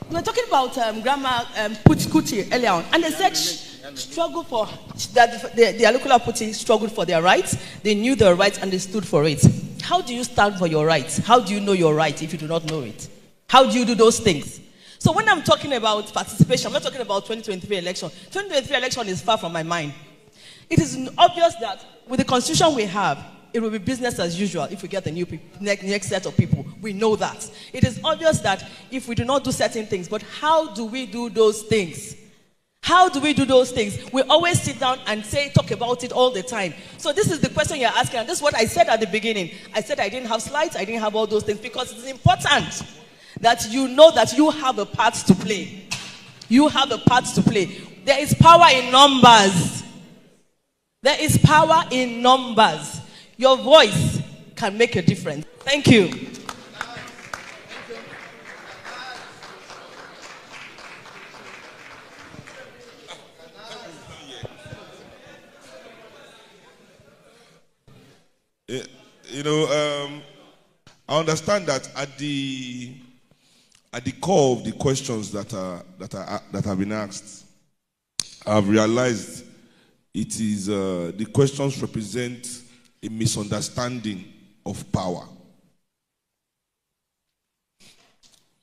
We were talking about Grandma Kuti earlier on, and they said struggle for that the Alukula Puti struggled for their rights. They knew their rights and they stood for it. How do you stand for your rights? How do you know your right if you do not know it? How do you do those things? So when I'm talking about participation, I'm not talking about 2023 election. 2023 election is far from my mind. It is obvious that with the constitution we have, it will be business as usual if we get the next set of people. We know that. It is obvious that if we do not do certain things, but how do we do those things? How do we do those things? We always sit down and talk about it all the time. So this is the question you're asking, and this is what I said at the beginning. I said I didn't have slides, I didn't have all those things, because it's important that you know that you have a part to play. You have a part to play. There is power in numbers. There is power in numbers. Your voice can make a difference. Thank you. I understand that at the core of the questions that have been asked, I've realized it is the questions represent a misunderstanding of power.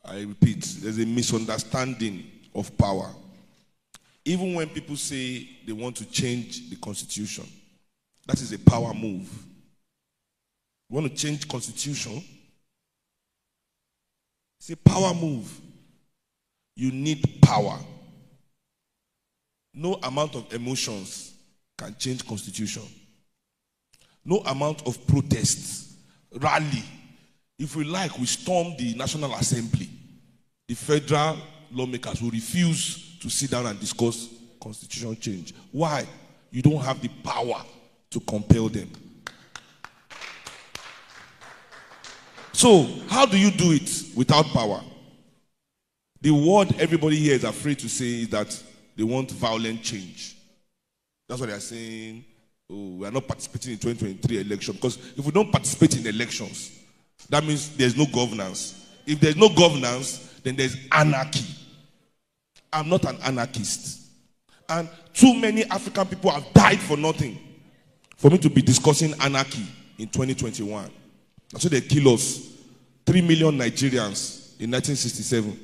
I repeat, there's a misunderstanding of power. Even when people say they want to change the constitution, that is a power move. You want to change constitution? It's a power move. You need power. No amount of emotions can change constitution. No amount of protests, rally. If we like, we storm the National Assembly. The federal lawmakers will refuse to sit down and discuss constitution change. Why? You don't have the power to compel them. So, how do you do it without power? The word everybody here is afraid to say is that they want violent change. That's what they are saying. Oh, we are not participating in 2023 election, because if we don't participate in elections, that means there's no governance. If there's no governance, then there's anarchy. I'm not an anarchist. And too many African people have died for nothing. for me to be discussing anarchy in 2021. So they kill us. 3 million Nigerians in 1967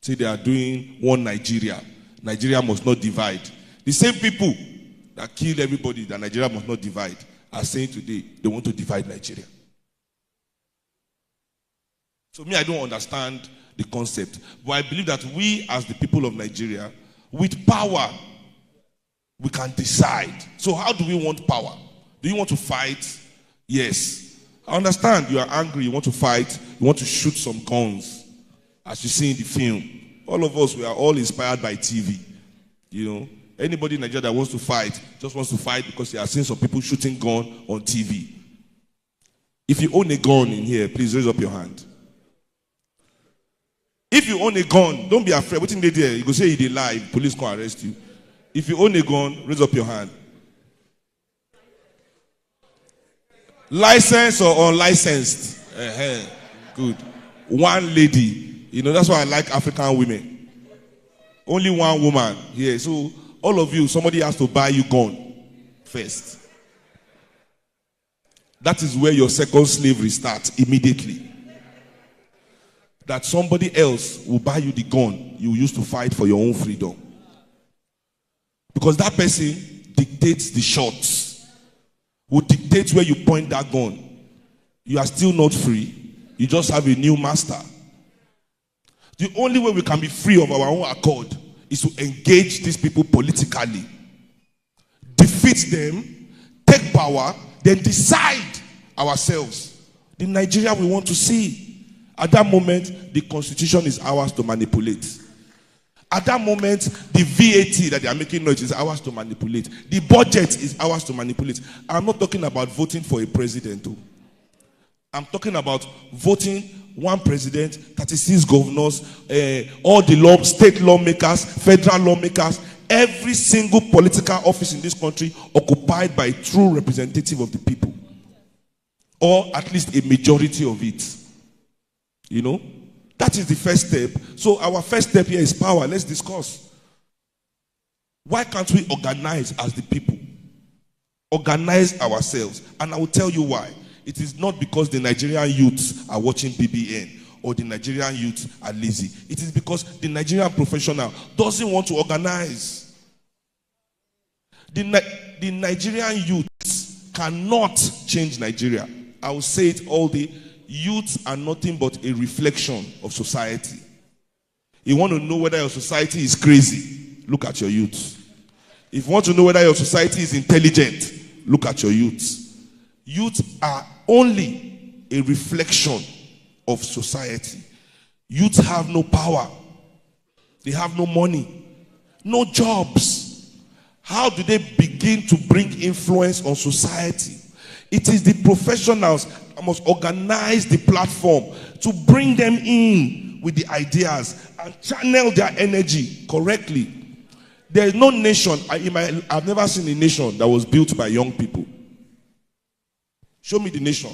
say they are doing one Nigeria. Nigeria must not divide. The same people that killed everybody that Nigeria must not divide are saying today they want to divide Nigeria. So me, I don't understand the concept. But I believe that we as the people of Nigeria, with power, we can decide. So how do we want power? Do you want to fight? Yes. I understand you are angry, you want to fight, you want to shoot some guns, as you see in the film. All of us, we are all inspired by TV. You know, anybody in Nigeria that wants to fight, just wants to fight because they are seeing some people shooting gun on TV. If you own a gun in here, please raise up your hand. If you own a gun, don't be afraid. What in the day? You go say you did lie, police can arrest you. If you own a gun, raise up your hand. Licensed or unlicensed? Good. One lady. You know, that's why I like African women. Only one woman here. So, all of you, somebody has to buy you gun first. That is where your second slavery starts immediately. That somebody else will buy you the gun you used to fight for your own freedom. Because that person dictates the shots, will dictate where you point that gun. You are still not free. You just have a new master. The only way we can be free of our own accord is to engage these people politically, defeat them, take power, then decide ourselves the Nigeria we want to see. At that moment, the constitution is ours to manipulate. At that moment, the VAT that they are making noise is ours to manipulate. The budget is ours to manipulate. I'm not talking about voting for a president. I'm talking about voting one president, 36 governors, all the state lawmakers, federal lawmakers, every single political office in this country occupied by a true representative of the people. Or at least a majority of it. You know? That is the first step. So our first step here is power. Let's discuss. Why can't we organize as the people? Organize ourselves. And I will tell you why. It is not because the Nigerian youths are watching BBN or the Nigerian youths are lazy. It is because the Nigerian professional doesn't want to organize. The Nigerian youths cannot change Nigeria. I will say it all day. Youths are nothing but a reflection of society. You want to know whether your society is crazy, look at your youths. If you want to know whether your society is intelligent, look at your youths. Youths are only a reflection of society. Youths have no power. They have no money, no jobs. How do they begin to bring influence on society? It is the professionals that must organize the platform to bring them in with the ideas and channel their energy correctly. There is no nation, I've never seen a nation that was built by young people. Show me the nation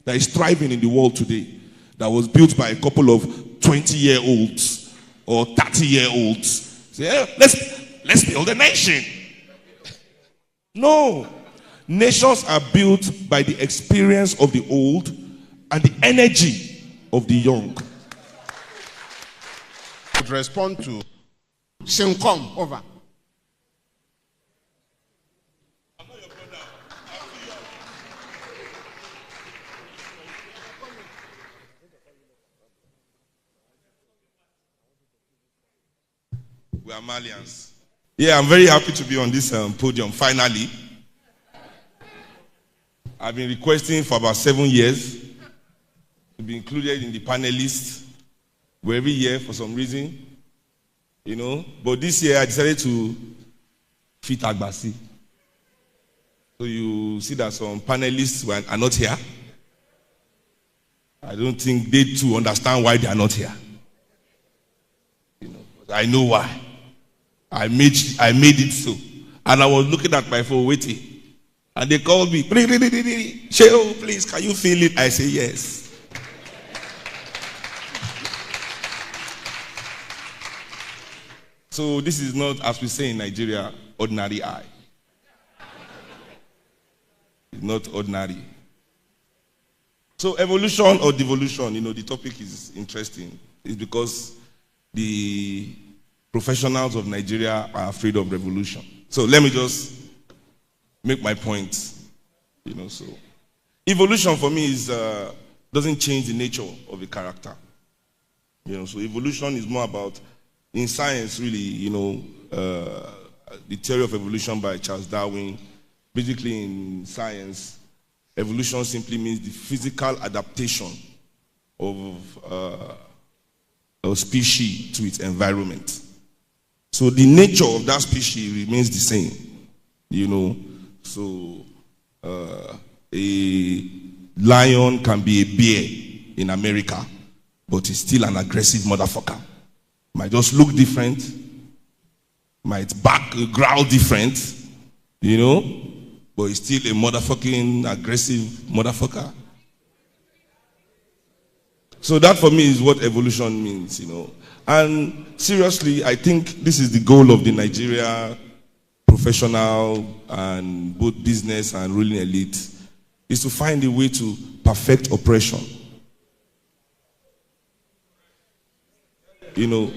that is thriving in the world today that was built by a couple of 20-year-olds or 30-year-olds. Say, hey, let's build a nation. No. Nations are built by the experience of the old and the energy of the young. Would respond to Seun Kuti, over. We are Malians. Yeah, I'm very happy to be on this podium finally. I've been requesting for about 7 years to be included in the panelists every year for some reason, you know. But this year I decided to fit Agbasi. So you see that some panelists are not here. I don't think they too understand why they are not here. You know, I know why. I made it so. And I was looking at my phone waiting. And they called me, Shehu, please, can you feel it? I say, yes. So this is not, as we say in Nigeria, ordinary eye. not ordinary. So evolution or devolution, the topic is interesting. It's because the professionals of Nigeria are afraid of revolution. So let me just make my point. So evolution for me doesn't change the nature of a character. So evolution is more about, in science really, the theory of evolution by Charles Darwin. Basically in science, evolution simply means the physical adaptation of a species to its environment. So the nature of that species remains the same. So a lion can be a bear in America, but it's still an aggressive motherfucker. Might just look different, might growl different, but it's still a motherfucking aggressive motherfucker. So that for me is what evolution means, And seriously, I think this is the goal of the Nigeria professional and both business and ruling elite, is to find a way to perfect oppression. To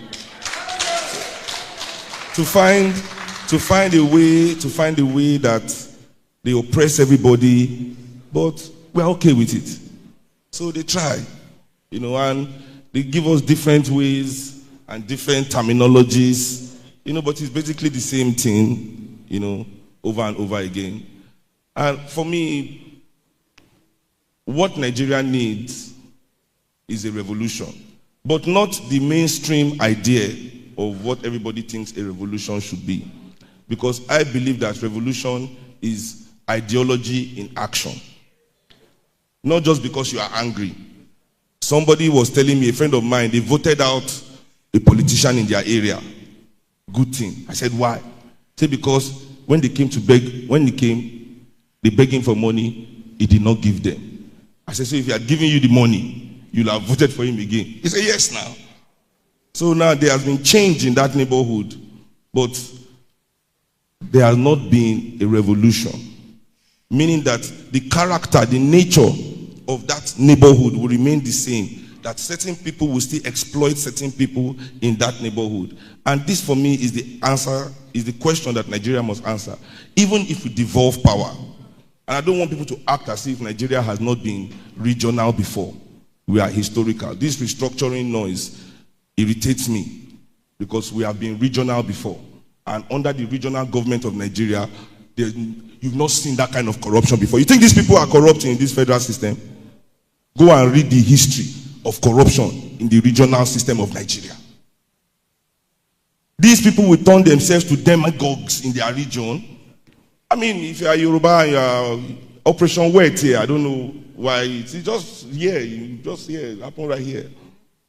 find a way that they oppress everybody, but we're okay with it. So they try, and they give us different ways and different terminologies, but it's basically the same thing, over and over again. And for me, what Nigeria needs is a revolution, but not the mainstream idea of what everybody thinks a revolution should be. Because I believe that revolution is ideology in action. Not just because you are angry. Somebody was telling me, a friend of mine, they voted out a politician in their area. Good thing. I said, why? He said, because when they came, they begged him for money, he did not give them. I said, so if he had given you the money, you'll have voted for him again. He said, yes now. So now there has been change in that neighborhood, but there has not been a revolution. Meaning that the character, the nature of that neighborhood will remain the same. That certain people will still exploit certain people in that neighborhood. And this for me is the answer, is the question that Nigeria must answer. Even if we devolve power. And I don't want people to act as if Nigeria has not been regional before. We are historical. This restructuring noise irritates me because we have been regional before. And under the regional government of Nigeria, you've not seen that kind of corruption before. You think these people are corrupt in this federal system? Go and read the history of corruption in the regional system of Nigeria. These people will turn themselves to demagogues in their region. I mean, if you are Yoruba and you are Operation Wet here, I don't know why. It's just here. It happened right here.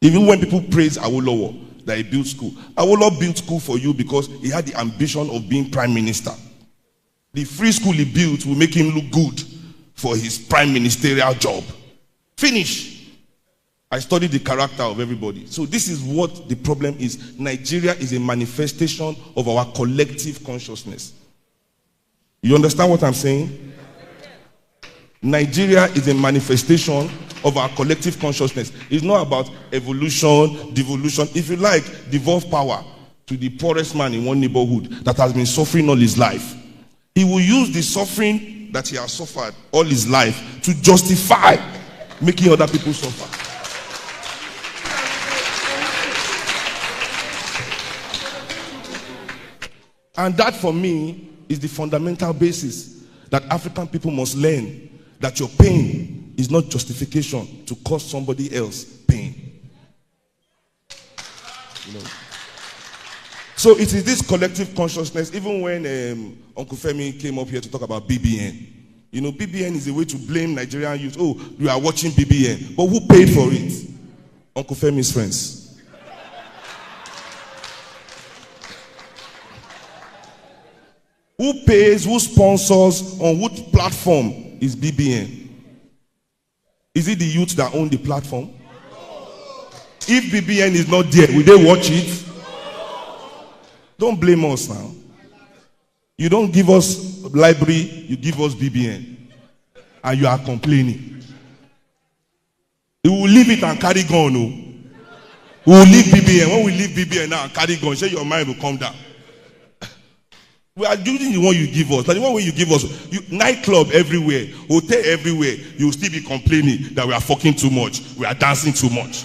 Even when people praise Awolowo that he built school. Awolowo built school for you because he had the ambition of being prime minister. The free school he built will make him look good for his prime ministerial job. Finish. I studied the character of everybody. So this is what the problem is. Nigeria is a manifestation of our collective consciousness. You understand what I'm saying? Nigeria is a manifestation of our collective consciousness. It's not about evolution, devolution. If you like, devolve power to the poorest man in one neighborhood that has been suffering all his life. He will use the suffering that he has suffered all his life to justify making other people suffer. And that for me is the fundamental basis that African people must learn, that your pain is not justification to cause somebody else pain. So it is this collective consciousness. Even when Uncle Femi came up here to talk about BBN, BBN is a way to blame Nigerian youth. Oh, you are watching BBN, but who paid for it? Uncle Femi's friends. Who pays, who sponsors, on what platform is BBN? Is it the youth that own the platform? If BBN is not there, will they watch it? Don't blame us now. You don't give us library, you give us BBN. and you are complaining. We will leave it and carry gun. No? We will leave BBN. When we leave BBN now and carry gun, say your mind will come down. We are using the one you give us. Like the one way you give us, nightclub everywhere, hotel everywhere, you will still be complaining that we are fucking too much, we are dancing too much.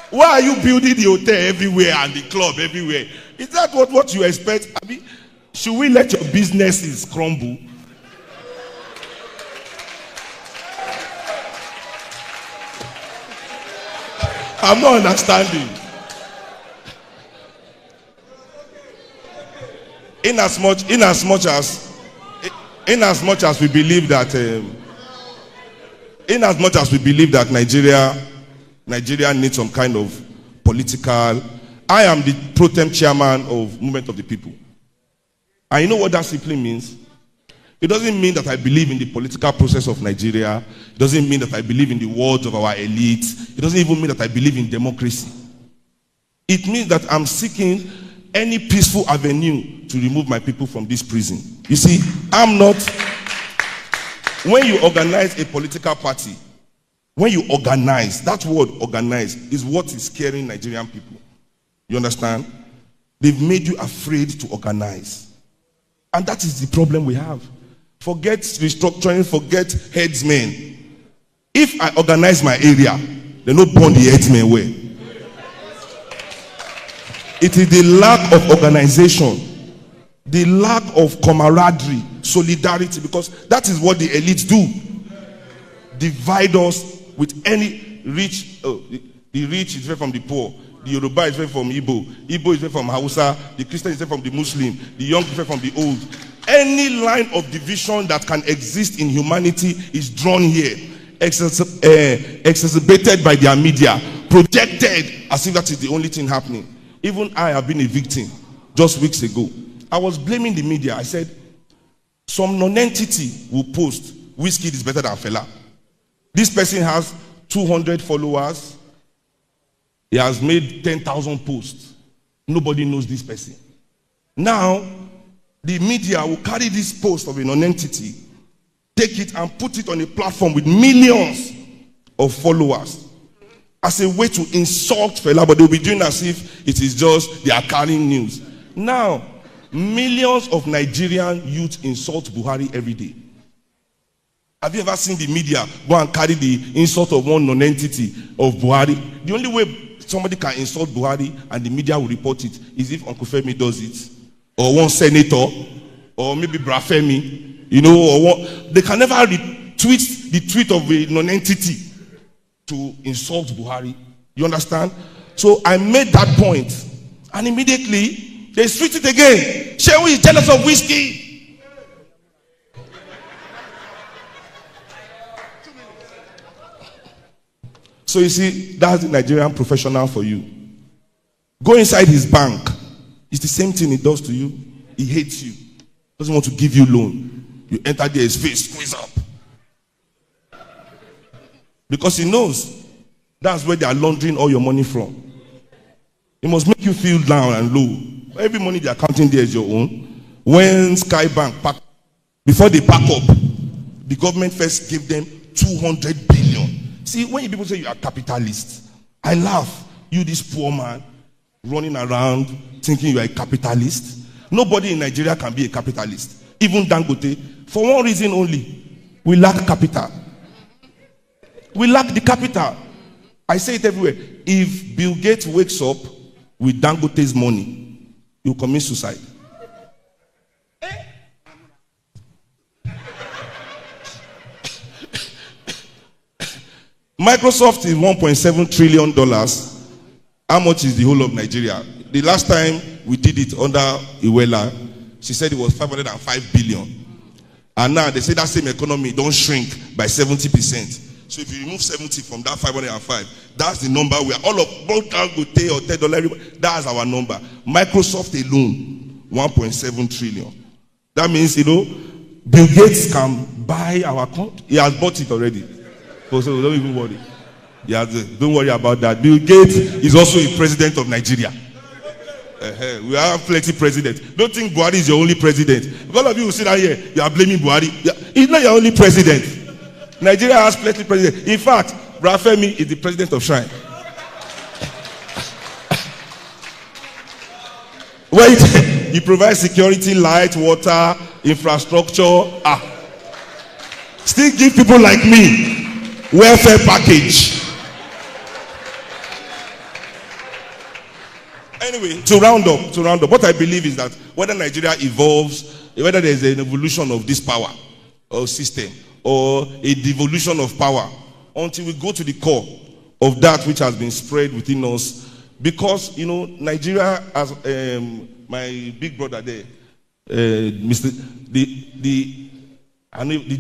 Why are you building the hotel everywhere and the club everywhere? Is that what you expect? I mean, should we let your businesses crumble? I'm not understanding. In as much as we believe that Nigeria needs some kind of political. I am the pro tem chairman of Movement of the People. And you know what that simply means? It doesn't mean that I believe in the political process of Nigeria. It doesn't mean that I believe in the words of our elites. It doesn't even mean that I believe in democracy. It means that I'm seeking any peaceful avenue to remove my people from this prison. You see, I'm not. When you organize a political party, when you organize, that word organize is what is scaring Nigerian people. You understand? They've made you afraid to organize. And that is the problem we have. Forget restructuring, forget headsmen. If I organize my area, they don't burn the headsmen well. It is the lack of organization, the lack of camaraderie, solidarity, because that is what the elites do. Divide us with any rich. The rich is different from the poor. The Yoruba is different from Igbo. Igbo is different from Hausa. The Christian is different from the Muslim. The young is different from the old. Any line of division that can exist in humanity is drawn here, exacerbated by their media, projected as if that is the only thing happening. Even I have been a victim just weeks ago. I was blaming the media. I said, some non-entity will post, Wizkid is better than Fela. This person has 200 followers. He has made 10,000 posts. Nobody knows this person. Now, the media will carry this post of a non-entity, take it and put it on a platform with millions of followers as a way to insult Fela, but they'll be doing as if it is just they are carrying news. Now, millions of Nigerian youth insult Buhari every day. Have you ever seen the media go and carry the insult of one non-entity of Buhari? The only way somebody can insult Buhari and the media will report it is if Uncle Femi does it, or one senator, or maybe Brafemi, you know, or what. They can never retweet the tweet of a non-entity to insult Buhari. You understand? So I made that point, and immediately they switched it again. Shehu is jealous of whiskey. So you see, that's the Nigerian professional for you. Go inside his bank. It's the same thing he does to you. He hates you. Doesn't want to give you loan. You enter there, his face squeeze up. Because he knows that's where they are laundering all your money from. It must make you feel down and low. Every money they are counting there is your own. When Skybank pack, before they pack up, the government first gave them 200 billion. See, when people say you are capitalist, I laugh. You, this poor man, running around thinking you are a capitalist. Nobody in Nigeria can be a capitalist. Even Dangote, for one reason only. We lack capital. We lack the capital. I say it everywhere. If Bill Gates wakes up with Dangote's money, he'll commit suicide. Microsoft is $1.7 trillion. How much is the whole of Nigeria? The last time we did it under Iwela, she said it was 505 billion. And now they say that same economy don't shrink by 70%. So if you remove 70 from that 505, that's the number where all of both Dangote or $10, that's our number. Microsoft alone, 1.7 trillion. That means, you know, Bill Gates can buy our country. He has bought it already. So don't even worry. Don't worry about that. Bill Gates is also a president of Nigeria. We have plenty presidents. Don't think Buhari is your only president. All of you who sit down here, you are blaming Buhari. He's not your only president. Nigeria has plenty presidents. In fact, Femi is the president of Shrine. Wait, he provides security, light, water, infrastructure. Still give people like me welfare package. Anyway, to round up, what I believe is that whether Nigeria evolves, whether there's an evolution of this power or system or a devolution of power, until we go to the core of that which has been spread within us, because Nigeria, as my big brother there, the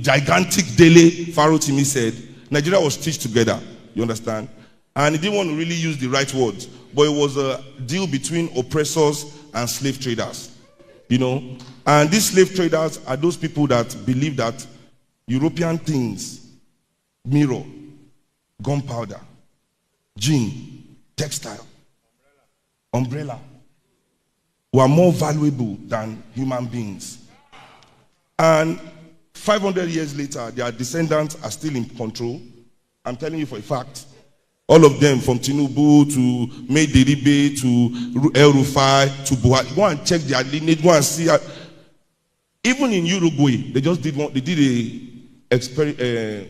gigantic Dele Farotimi said, Nigeria was stitched together. You understand? And he didn't want to really use the right words, but it was a deal between oppressors and slave traders. And these slave traders are those people that believe that European things, mirror, gunpowder, gin, textile, umbrella, were more valuable than human beings. And 500 years later, their descendants are still in control. I'm telling you for a fact. All of them, from Tinubu to Mederibe to El Rufai to Buhari, go and check their lineage, go and see. Even in Uruguay, they did a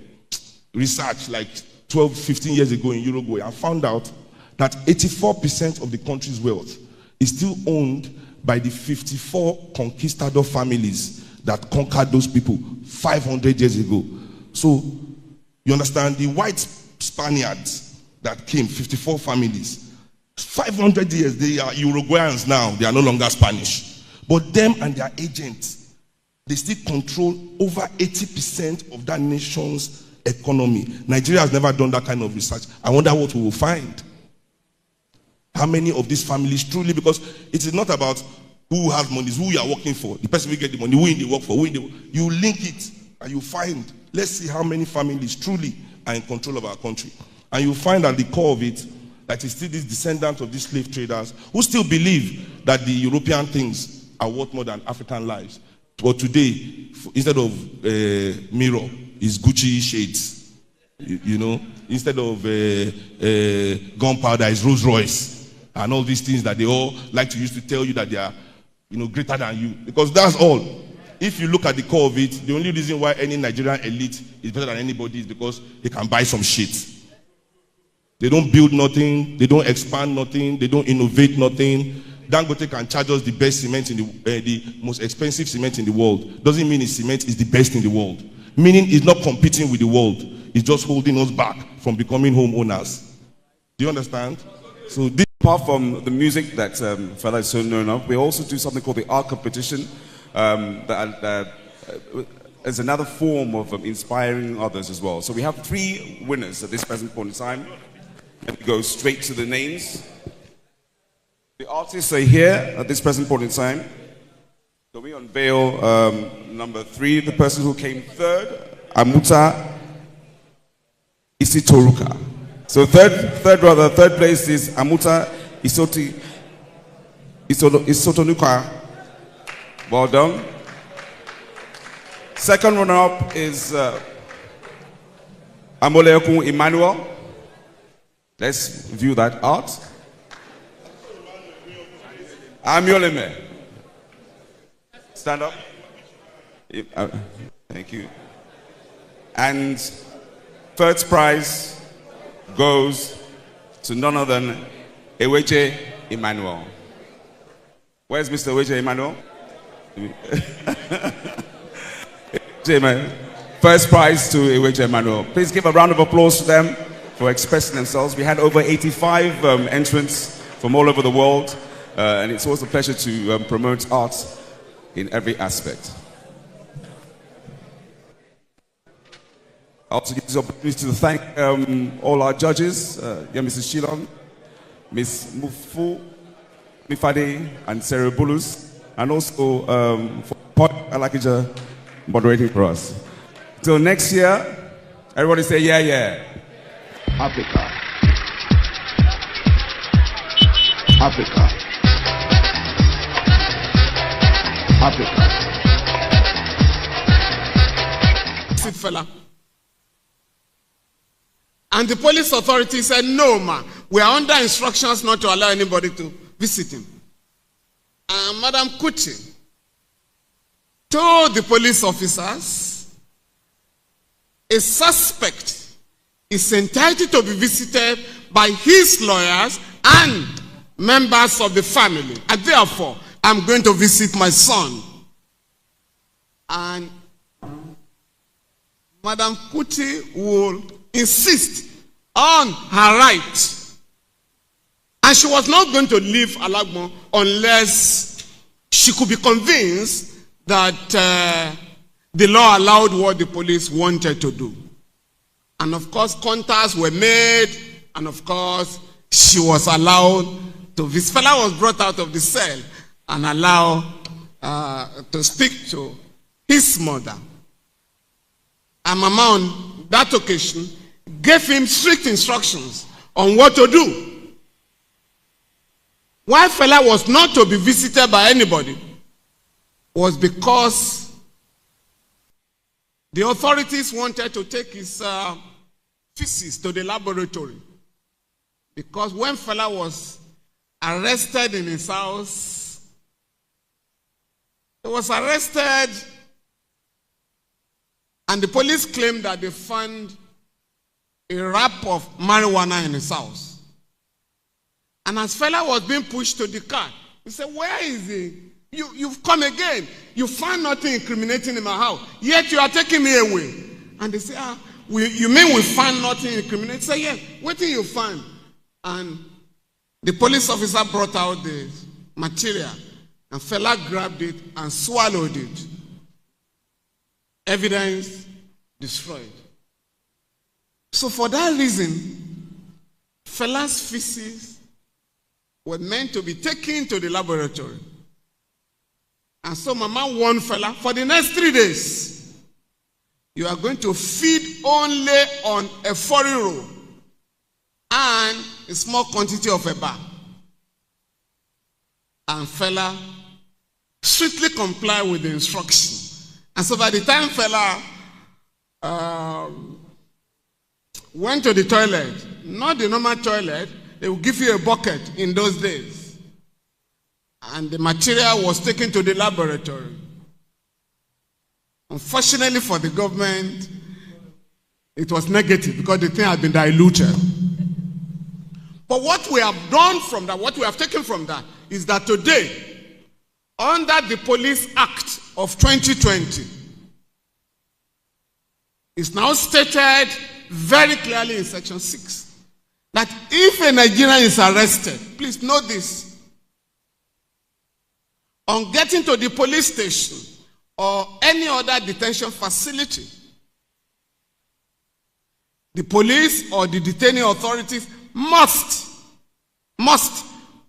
research like 12, 15 years ago in Uruguay and found out that 84% of the country's wealth is still owned by the 54 conquistador families that conquered those people 500 years ago. So, you understand, the white Spaniards that came, 54 families, 500 years, they are Uruguayans now, they are no longer Spanish. But them and their agents, they still control over 80% of that nation's economy. Nigeria has never done that kind of research. I wonder what we will find. How many of these families truly, because it is not about who has money, it's who you are working for. The person will get the money, who in the work for, you link it and you find, let's see how many families truly are in control of our country. And you find at the core of it that it's still these descendants of these slave traders who still believe that the European things are worth more than African lives. But today, instead of mirror, it's Gucci shades. Instead of gunpowder, it's Rolls Royce. And all these things that they all like to use to tell you that they are greater than you. Because that's all. If you look at the core of it, the only reason why any Nigerian elite is better than anybody is because they can buy some shit. They don't build nothing, they don't expand nothing, they don't innovate nothing. Dangote can charge us the best cement in the most expensive cement in the world. Doesn't mean his cement is the best in the world. Meaning he's not competing with the world. He's just holding us back from becoming homeowners. Do you understand? So this, apart from the music that Fela is so known of, we also do something called the art competition. That is another form of inspiring others as well. So we have 3 winners at this present point in time. Let me go straight to the names. The artists are here at this present point in time. So we unveil number 3, the person who came third, Amuta Isitoruka. So third place is Amuta Isotonuka. Well done. Second runner-up is Amoleokun Emmanuel. Let's view that art. Amioleme. Stand up. Thank you. And first prize goes to none other than Eweche Emmanuel. Where's Mr. Eweche Emmanuel? First prize to Eweche Emmanuel. Please give a round of applause to them for expressing themselves. We had over 85 entrants from all over the world, and it's always a pleasure to promote art in every aspect. I also give this opportunity to thank all our judges, Mrs. Shilon, Ms. Mufu, Mifade, and Sarah Bulus, and also for Pod Alakija moderating for us. Till next year, everybody say yeah, yeah. Africa. Africa. Africa. Sit fella. And the police authority said, no, ma, we are under instructions not to allow anybody to visit him. And Madam Kuti told the police officers, a suspect is entitled to be visited by his lawyers and members of the family. And therefore, I'm going to visit my son. And Madam Kuti will insist on her right. And she was not going to leave Alagmo unless she could be convinced that the law allowed what the police wanted to do. And of course, contacts were made, and of course, she was allowed to visit. Fela was brought out of the cell and allowed to speak to his mother. And Mama, on that occasion, gave him strict instructions on what to do. Why Fela was not to be visited by anybody was because the authorities wanted to take his feces to the laboratory. Because when Fela was arrested in his house, he was arrested and the police claimed that they found a wrap of marijuana in his house. And as Fela was being pushed to the car, he said, where is he? You've come again. You found nothing incriminating in my house, yet you are taking me away. And they say, you mean we found nothing incriminating? He said, yes. What did you find? And the police officer brought out the material, and Fela grabbed it and swallowed it. Evidence destroyed. So for that reason, Fela's feces were meant to be taken to the laboratory. And so Mama warned Fela, for the next 3 days, you are going to feed only on a 40-roll and a small quantity of a bar. And Fela strictly complied with the instruction. And so by the time Fela went to the toilet, not the normal toilet, they would give you a bucket in those days. And the material was taken to the laboratory. Unfortunately for the government, it was negative because the thing had been diluted. But what we have done from that, what we have taken from that, is that today, under the Police Act of 2020, it's now stated very clearly in Section 6 that if a Nigerian is arrested, please note this, on getting to the police station or any other detention facility, the police or the detaining authorities must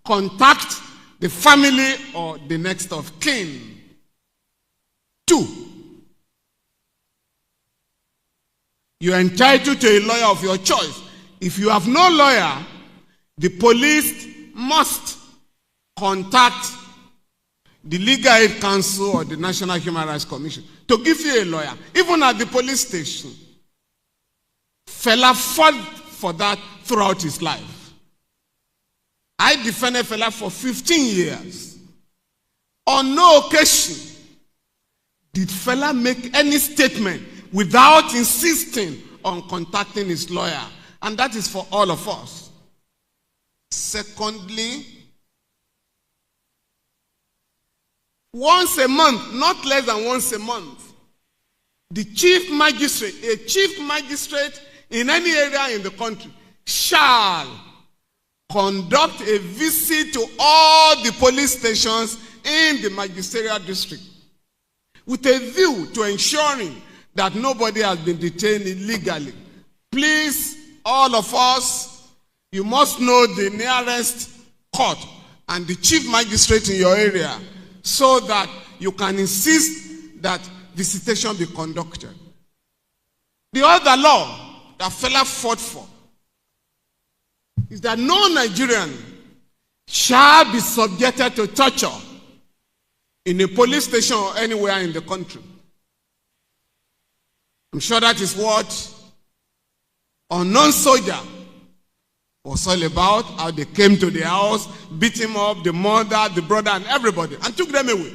contact the family or the next of kin. 2, you are entitled to a lawyer of your choice. If you have no lawyer, the police must contact the Legal Aid Council or the National Human Rights Commission to give you a lawyer. Even at the police station, Fela fought for that throughout his life. I defended Fela for 15 years. On no occasion did Fela make any statement without insisting on contacting his lawyer. And that is for all of us. Secondly, once a month, not less than once a month, the chief magistrate, a chief magistrate in any area in the country, shall conduct a visit to all the police stations in the magisterial district with a view to ensuring that nobody has been detained illegally. Please, all of us, you must know the nearest court and the chief magistrate in your area so that you can insist that visitation be conducted. The other law that Fela fought for is that no Nigerian shall be subjected to torture in a police station or anywhere in the country. I'm sure that is what unknown soldier was all about, how they came to the house, beat him up, the mother, the brother, and everybody, and took them away.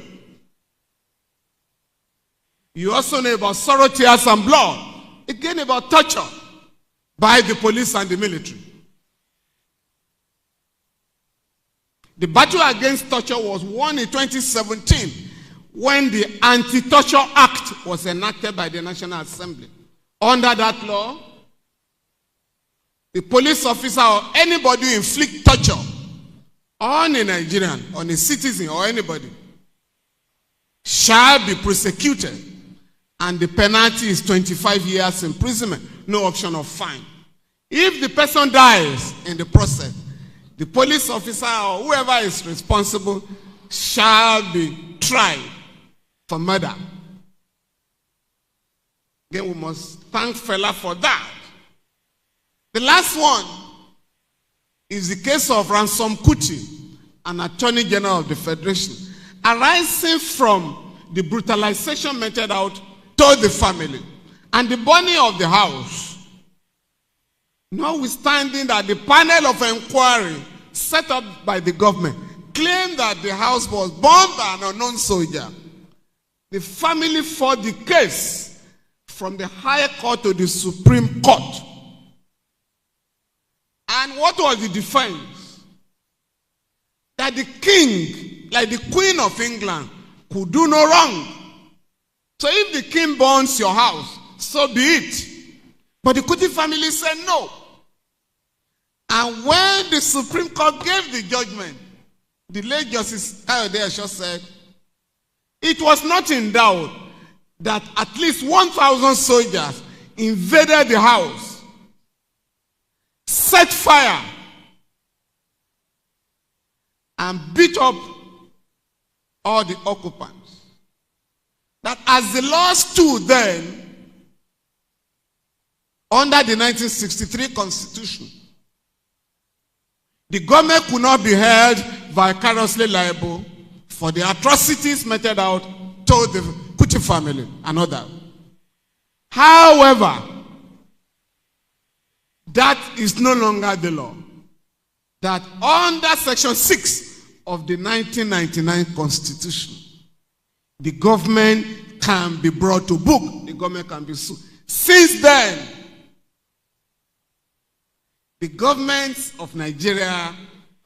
You also know about sorrow, tears, and blood. Again, about torture by the police and the military. The battle against torture was won in 2017 when the Anti-Torture Act was enacted by the National Assembly. Under that law, the police officer or anybody who inflict torture on a Nigerian, on a citizen or anybody, shall be prosecuted, and the penalty is 25 years imprisonment, no option of fine. If the person dies in the process, the police officer or whoever is responsible shall be tried for murder. Again, we must thank Fela for that. The last one is the case of Seun Kuti, an Attorney General of the Federation, arising from the brutalization meted out to the family and the burning of the house. Notwithstanding that the panel of inquiry set up by the government claimed that the house was bombed by an unknown soldier, the family fought the case from the higher court to the Supreme Court. And what was the defense? That the king, like the Queen of England, could do no wrong. So if the king burns your house, so be it. But the Kuti family said no. And when the Supreme Court gave the judgment, the late Justice Kayode Esho said, it was not in doubt that at least 1,000 soldiers invaded the house, set fire, and beat up all the occupants. That as the law stood then, under the 1963 Constitution, the government could not be held vicariously liable for the atrocities meted out to the Kuti family and others. However, that is no longer the law. That under Section 6 of the 1999 Constitution, the government can be brought to book. The government can be sued. Since then, the governments of Nigeria,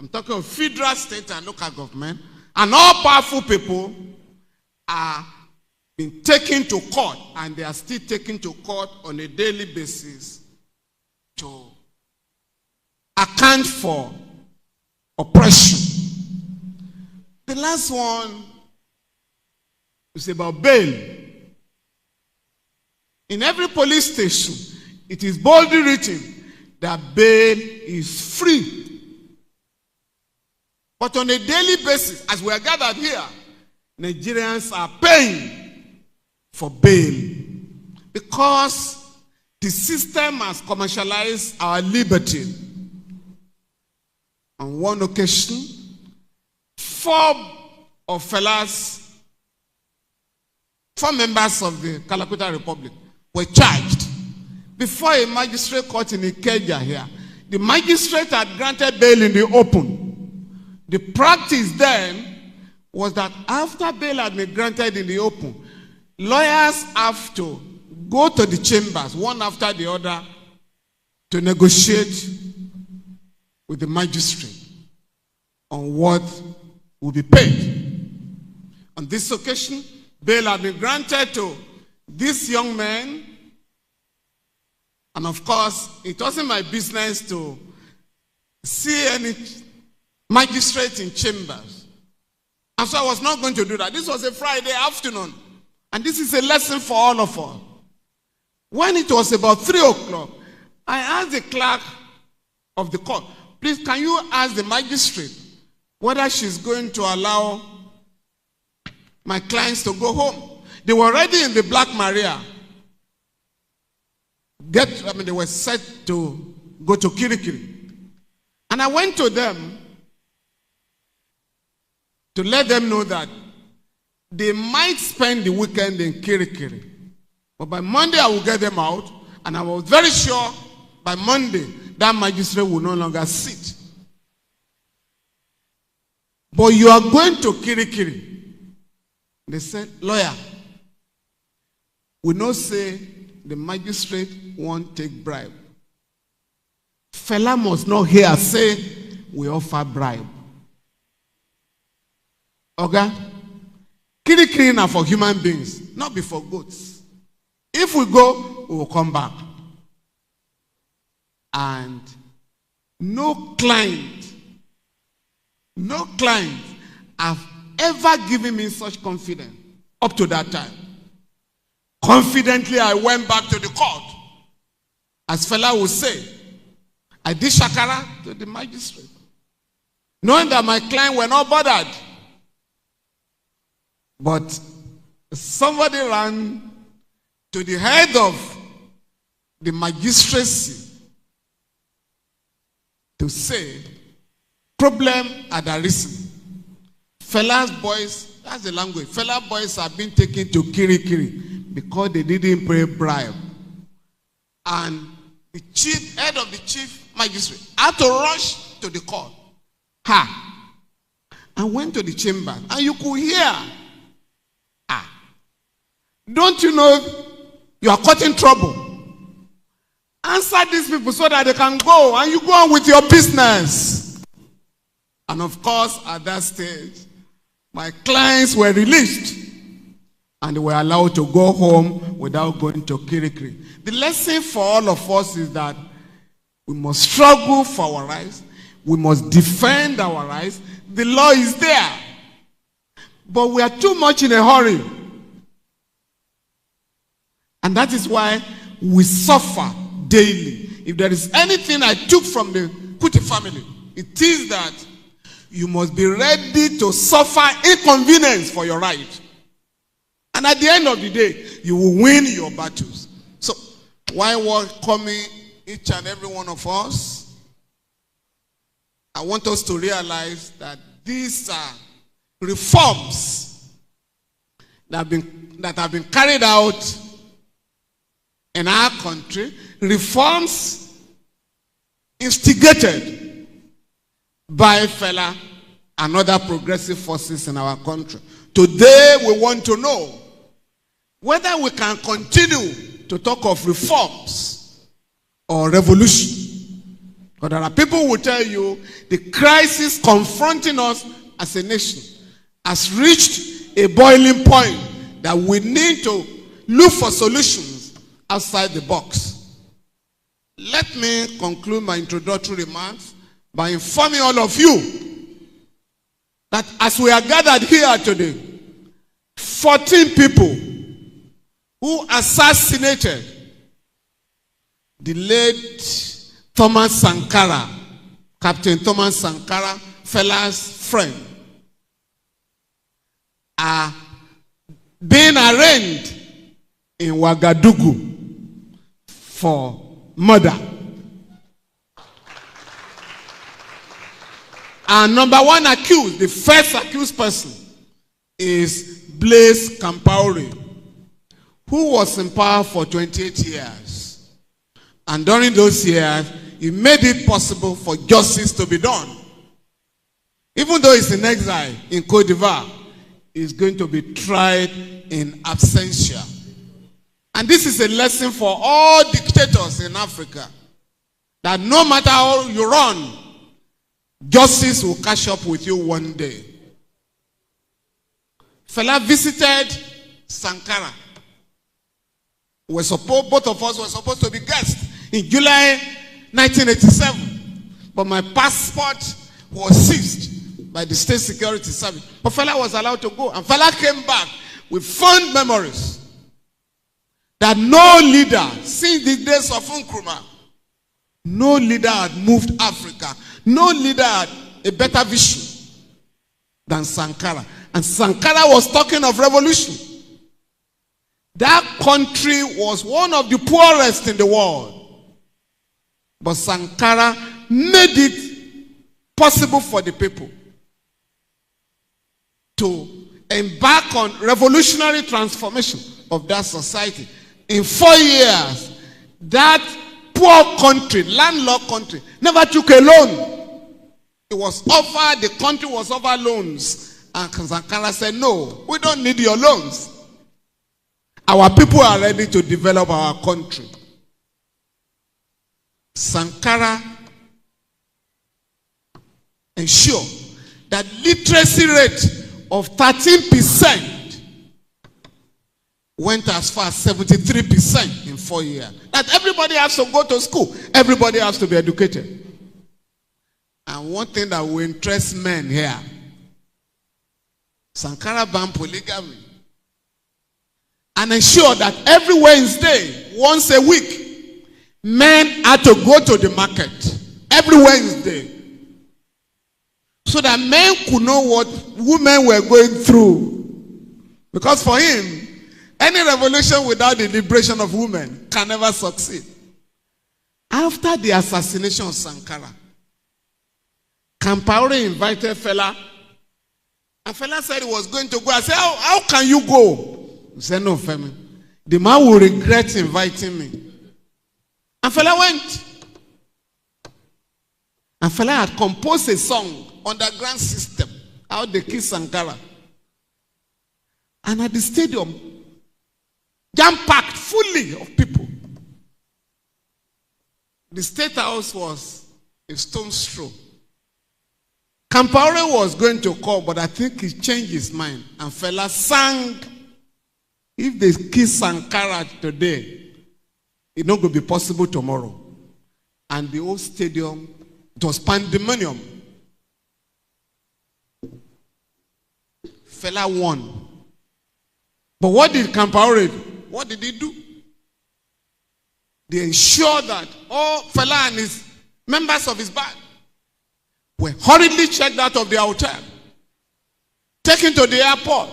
I'm talking of federal, state, and local government, and all powerful people are being taken to court, and they are still taken to court on a daily basis to account for oppression. The last one is about bail. In every police station, it is boldly written that bail is free. But on a daily basis, as we are gathered here, Nigerians are paying for bail because the system has commercialized our liberty. On one occasion, 4 members of the Kalakuta Republic were charged before a magistrate court in Ikeja here. The magistrate had granted bail in the open. The practice then was that after bail had been granted in the open, lawyers have to go to the chambers, one after the other, to negotiate with the magistrate on what will be paid. On this occasion, bail had been granted to this young man. And of course, it wasn't my business to see any magistrate in chambers. And so I was not going to do that. This was a Friday afternoon. And this is a lesson for all of us. When it was about 3 o'clock, I asked the clerk of the court, please, can you ask the magistrate whether she's going to allow my clients to go home? They were already in the Black Maria. They were set to go to Kirikiri. And I went to them to let them know that They might spend the weekend in Kirikiri. But by Monday, I will get them out. And I was very sure by Monday, that magistrate will no longer sit. But you are going to Kirikiri. They said, lawyer, we not say the magistrate won't take bribe. Fela must not hear say we offer bribe. Okay? Kirikiri now for human beings, not before goats. If we go, we will come back. And no client have ever given me such confidence up to that time. Confidently, I went back to the court. As Fela would say, I did shakara to the magistrate, knowing that my client were not bothered. But somebody ran to the head of the magistracy to say, problem had arisen. Fela's boys, that's the language, Fela boys have been taken to Kirikiri because they didn't pay bribe. And the head of the chief magistrate had to rush to the court. And went to the chamber. And you could hear, don't you know you are caught in trouble? Answer these people so that they can go and you go on with your business. And of course, at that stage, my clients were released and they were allowed to go home without going to Kirikiri. The lesson for all of us is that we must struggle for our rights. We must defend our rights. The law is there. But we are too much in a hurry. And that is why we suffer daily. If there is anything I took from the Kuti family, it is that you must be ready to suffer inconvenience for your right. And at the end of the day, you will win your battles. So, while welcoming each and every one of us, I want us to realize that these are reforms that have been carried out in our country, reforms instigated by Fela and other progressive forces in our country. Today, we want to know whether we can continue to talk of reforms or revolution. But there are people who will tell you the crisis confronting us as a nation has reached a boiling point that we need to look for solutions outside the box. Let me conclude my introductory remarks by informing all of you that as we are gathered here today, 14 people who assassinated the late Thomas Sankara, Captain Thomas Sankara, Fela's friend, are being arraigned in Ouagadougou for murder. And number one accused, the first accused person, is Blaise Compaoré, who was in power for 28 years. And during those years, he made it possible for justice to be done. Even though he's in exile in Côte d'Ivoire, he's going to be tried in absentia. And this is a lesson for all dictators in Africa, that no matter how you run, justice will catch up with you one day. Fela visited Sankara. Both of us were supposed to be guests in July 1987. But my passport was seized by the State Security Service. But Fela was allowed to go. And Fela came back with fond memories that no leader, since the days of Nkrumah, no leader had moved Africa. No leader had a better vision than Sankara. And Sankara was talking of revolution. That country was one of the poorest in the world. But Sankara made it possible for the people to embark on revolutionary transformation of that society. In 4 years, that poor country, landlocked country, never took a loan. It was offered, the country was offered loans. And Sankara said, no, we don't need your loans. Our people are ready to develop our country. Sankara ensured that literacy rate of 13% went as far as 73% in 4 years. That everybody has to go to school. Everybody has to be educated. And one thing that will interest men here, Sankara banned polygamy and ensured that every Wednesday, once a week, men had to go to the market every Wednesday so that men could know what women were going through. Because for him, any revolution without the liberation of women can never succeed. After the assassination of Sankara, Kampaore invited Fela, and Fela said he was going to go. I said, how can you go? He said, no, Femi. The man will regret inviting me. And Fela went. And Fela had composed a song, Underground System, how they killed Sankara. And at the stadium, jam-packed fully of people. The State House was a stone's throw. Kampaore was going to call, but I think he changed his mind. And Fela sang, if they kill Sankara today, it's not going to be possible tomorrow. And the whole stadium, it was pandemonium. Fela won. But what did Kampaore do? What did he do? They ensured that all Fela and his members of his band were hurriedly checked out of the hotel, taken to the airport.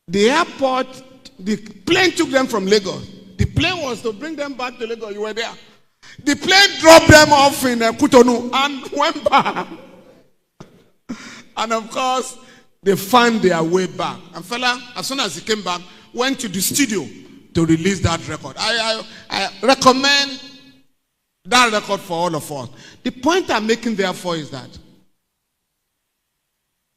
The airport, the plane took them from Lagos. The plane was to bring them back to Lagos. You were there. The plane dropped them off in Cotonou and went back. And of course, they found their way back. And Fela, as soon as he came back, went to the studio to release that record. I recommend that record for all of us. The point I'm making therefore is that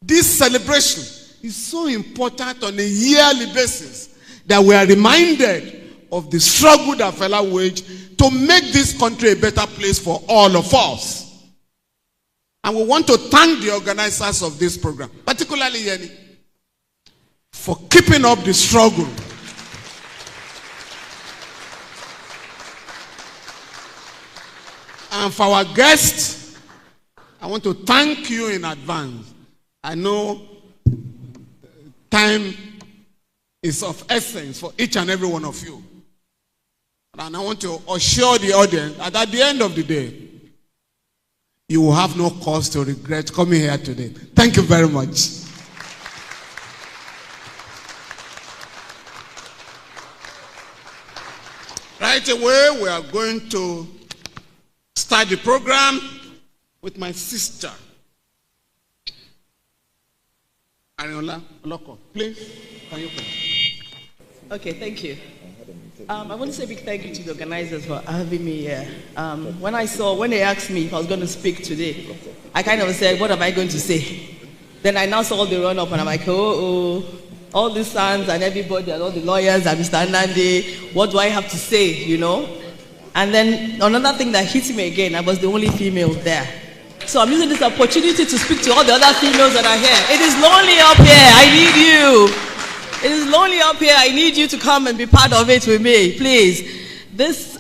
this celebration is so important on a yearly basis that we are reminded of the struggle that Fela waged to make this country a better place for all of us. And we want to thank the organizers of this program, particularly Yeni, for keeping up the struggle. And for our guests, I want to thank you in advance. I know time is of essence for each and every one of you. And I want to assure the audience that at the end of the day, you will have no cause to regret coming here today. Thank you very much. Right away, we are going to start the program with my sister. Ariola Oloko, please, can you come? Okay, thank you. I want to say a big thank you to the organizers for having me here. When they asked me if I was going to speak today, I kind of said, what am I going to say? Then I now saw the run-up and I'm like, all the sons and everybody and all the lawyers and Mr. Nande, what do I have to say, you know? And then another thing that hit me again, I was the only female there. So I'm using this opportunity to speak to all the other females that are here. It is lonely up here, I need you. It is lonely up here. I need you to come and be part of it with me, please. This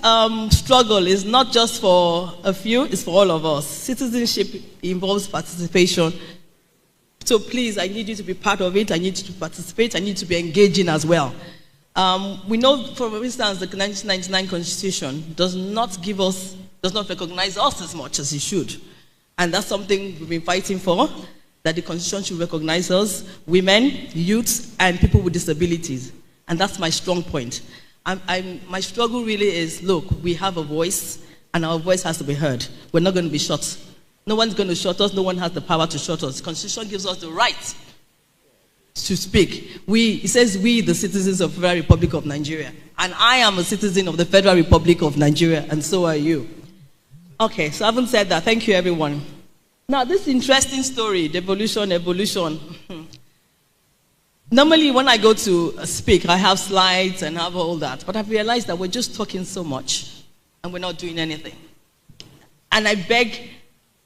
struggle is not just for a few, it's for all of us. Citizenship involves participation. So please, I need you to be part of it. I need you to participate. I need you to be engaging as well. We know, for instance, the 1999 Constitution does not recognize us as much as it should. And that's something we've been fighting for, that the Constitution should recognize us, women, youths, and people with disabilities. And that's my strong point. My struggle really is, look, we have a voice, and our voice has to be heard. We're not going to be shut. No one's going to shut us. No one has the power to shut us. The Constitution gives us the right to speak. It says we, the citizens of the Federal Republic of Nigeria. And I am a citizen of the Federal Republic of Nigeria, and so are you. Okay, so having said that, thank you, everyone. Now, this interesting story, devolution, evolution. Normally, when I go to speak, I have slides and have all that. But I've realized that we're just talking so much, and we're not doing anything. And I beg,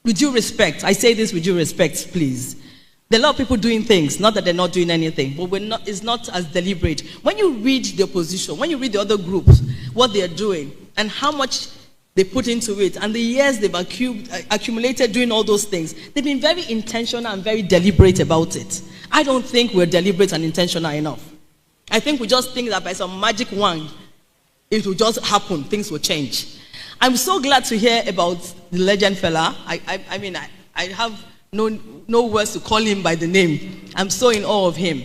with due respect, I say this with due respect, please. There are a lot of people doing things, not that they're not doing anything, but it's not as deliberate. When you read the opposition, when you read the other groups, what they're doing, and how much they put into it, and the years they've accumulated doing all those things, they've been very intentional and very deliberate about it. I don't think we're deliberate and intentional enough. I think we just think that by some magic wand, it will just happen, things will change. I'm so glad to hear about the legend Fela. I mean, I have no words to call him by the name. I'm so in awe of him.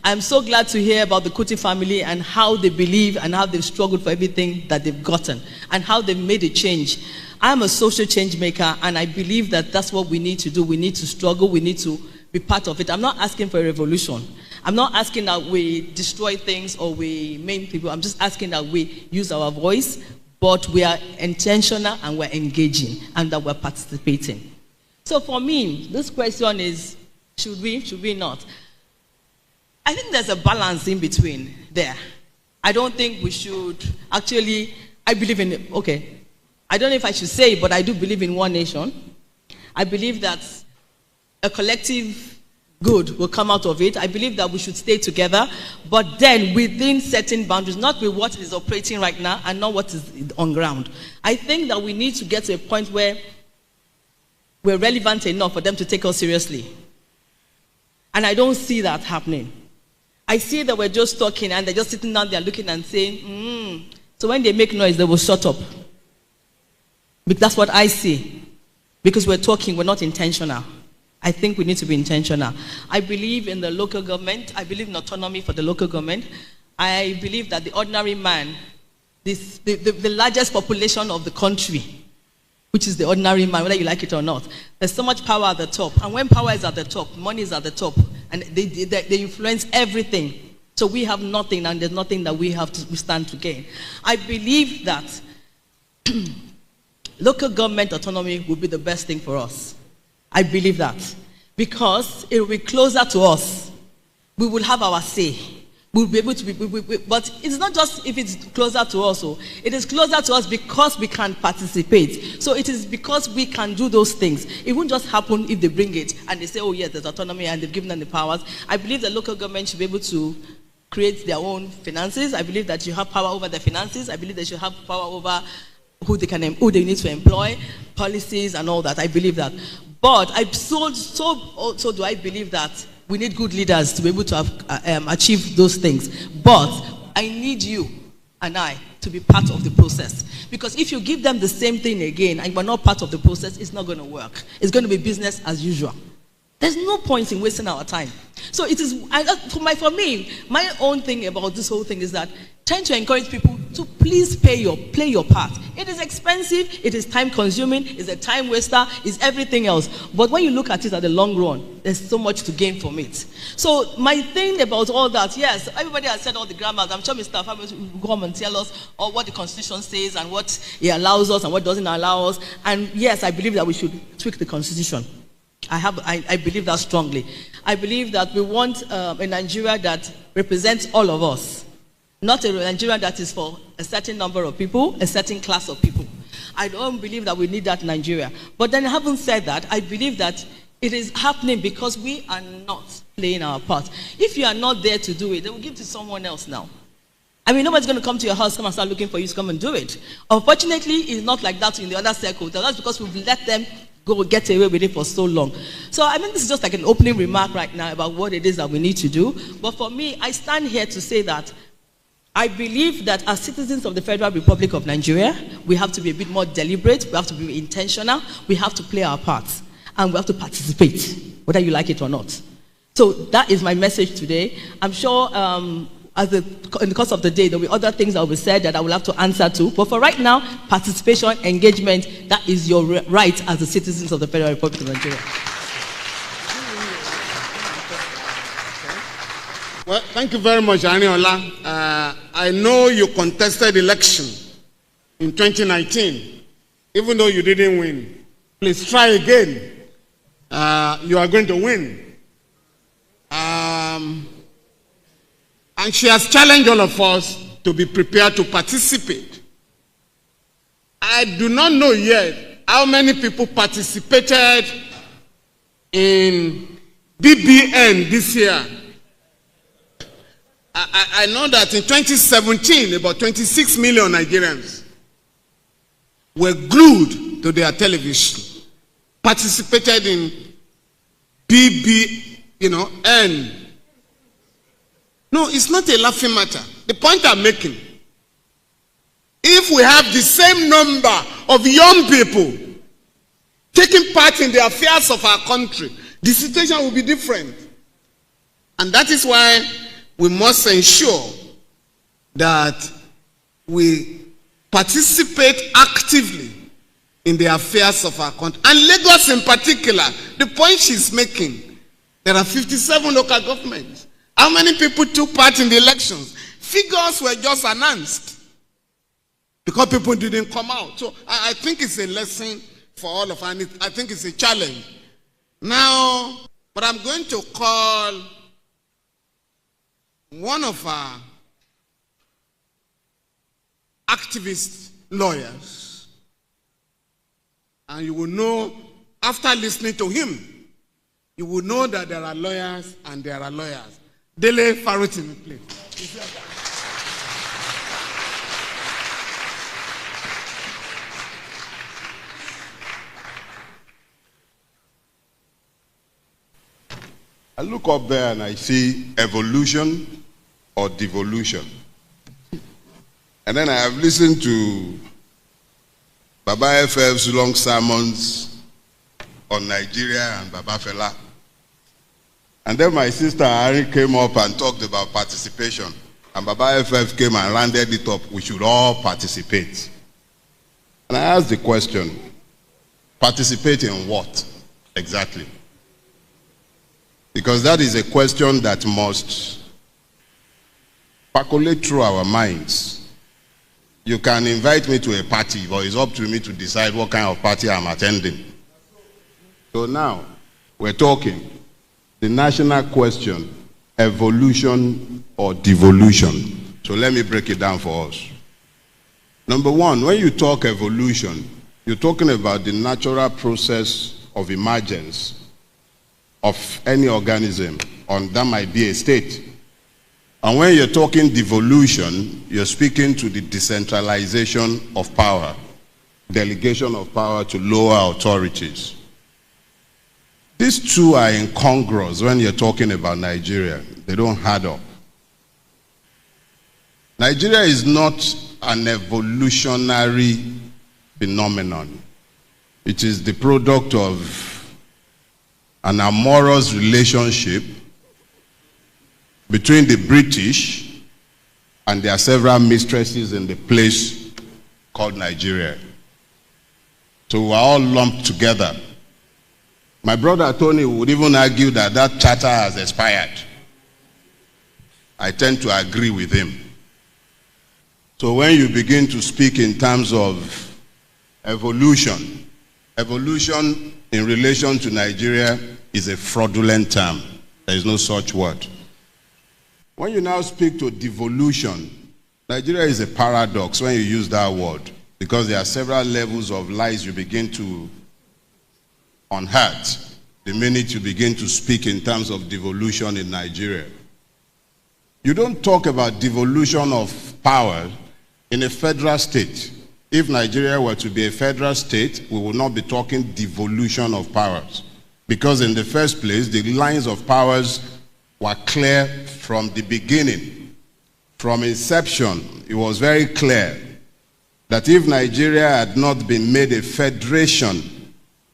I'm so glad to hear about the Kuti family and how they believe and how they've struggled for everything that they've gotten and how they've made a change. I'm a social change maker, and I believe that that's what we need to do. We need to struggle. We need to be part of it. I'm not asking for a revolution. I'm not asking that we destroy things or we maim people. I'm just asking that we use our voice, but we are intentional and we're engaging and that we're participating. So for me, this question is, should we not? I think there's a balance in between there. I don't think we should actually, I believe in, okay, I don't know if I should say it, but I do believe in one nation. I believe that a collective good will come out of it. I believe that we should stay together, but then within certain boundaries, not with what is operating right now and not what is on ground. I think that we need to get to a point where we're relevant enough for them to take us seriously. And I don't see that happening. I see that we're just talking and they're just sitting down there looking and saying, So when they make noise, they will shut up. But that's what I see. Because we're talking, we're not intentional. I think we need to be intentional. I believe in the local government. I believe in autonomy for the local government. I believe that the ordinary man, the largest population of the country, which is the ordinary man, whether you like it or not, there's so much power at the top. And when power is at the top, money is at the top. And they influence everything. So we have nothing, and there's nothing that we stand to gain. I believe that local government autonomy will be the best thing for us. I believe that. Because it will be closer to us. We will have our say. We'll be able to be, but it's not just if it's closer to us. It is closer to us because we can participate. So it is because we can do those things. It won't just happen if they bring it and they say, oh yes, there's autonomy and they've given them the powers. I believe the local government should be able to create their own finances. I believe that you have power over their finances. I believe they should have power over who they need to employ, policies and all that. I believe that. But so do I believe that we need good leaders to be able to achieve those things. But I need you and I to be part of the process. Because if you give them the same thing again and we're not part of the process, it's not going to work. It's going to be business as usual. There's no point in wasting our time. So it is, for me, my own thing about this whole thing is that trying to encourage people to please play your part. It is expensive, it is time consuming, it's a time waster, it's everything else. But when you look at it at the long run, there's so much to gain from it. So my thing about all that, yes, everybody has said all the grammars. I'm sure Mr. Fabio will come and tell us all what the Constitution says and what it allows us and what doesn't allow us. And yes, I believe that we should tweak the Constitution. I believe that strongly. I believe that we want a Nigeria that represents all of us. Not a Nigeria that is for a certain number of people, a certain class of people. I don't believe that we need that Nigeria. But then having said that, I believe that it is happening because we are not playing our part. If you are not there to do it, they will give it to someone else now. I mean, nobody's going to come to your house, come and start looking for you to come and do it. Unfortunately, it's not like that in the other circle. That's because we've let them go get away with it for so long. So I mean, this is just like an opening remark right now about what it is that we need to do. But for me, I stand here to say that I believe that as citizens of the Federal Republic of Nigeria, we have to be a bit more deliberate, we have to be intentional, we have to play our parts, and we have to participate, whether you like it or not. So that is my message today. I'm sure in the course of the day, there will be other things that will be said that I will have to answer to. But for right now, participation, engagement, that is your right as the citizens of the Federal Republic of Nigeria. Well, thank you very much, Aniola. I know you contested election in 2019, even though you didn't win. Please try again. You are going to win. And she has challenged all of us to be prepared to participate. I do not know yet how many people participated in BBN this year. I know that in 2017, about 26 million Nigerians were glued to their television, participated in N. No, it's not a laughing matter. The point I'm making, if we have the same number of young people taking part in the affairs of our country, the situation will be different. And that is why we must ensure that we participate actively in the affairs of our country. And Lagos in particular, the point she's making, there are 57 local governments. How many people took part in the elections? Figures were just announced because people didn't come out. So I think it's a lesson for all of us, and I think it's a challenge. Now, but I'm going to call one of our activist lawyers, and you will know, after listening to him, you will know that there are lawyers and there are lawyers. Dele Farotimi, please. I look up there and I see evolution or devolution. And then I have listened to Baba FF's long sermons on Nigeria and Baba Fela. And then my sister Ari came up and talked about participation. And Baba FF came and rounded it up. We should all participate. And I asked the question, participate in what exactly? Because that is a question that must percolate through our minds. You can invite me to a party, but it's up to me to decide what kind of party I'm attending. So now, we're talking the national question, evolution or devolution. So let me break it down for us. Number one, when you talk evolution, you're talking about the natural process of emergence of any organism, and that might be a state. And when you're talking devolution, you're speaking to the decentralization of power, delegation of power to lower authorities. These two are incongruous when you're talking about Nigeria. They don't add up. Nigeria is not an evolutionary phenomenon. It is the product of an amorous relationship between the British and their several mistresses in the place called Nigeria. So we're all lumped together. My brother Tony would even argue that that charter has expired. I tend to agree with him. So when you begin to speak in terms of evolution, evolution in relation to Nigeria is a fraudulent term. There is no such word. When you now speak to devolution, Nigeria is a paradox when you use that word, because there are several levels of lies you begin to unearth the minute you begin to speak in terms of devolution in Nigeria. You don't talk about devolution of power in a federal state. If Nigeria were to be a federal state, we would not be talking devolution of powers. Because in the first place, the lines of powers were clear from the beginning. From inception, it was very clear that if Nigeria had not been made a federation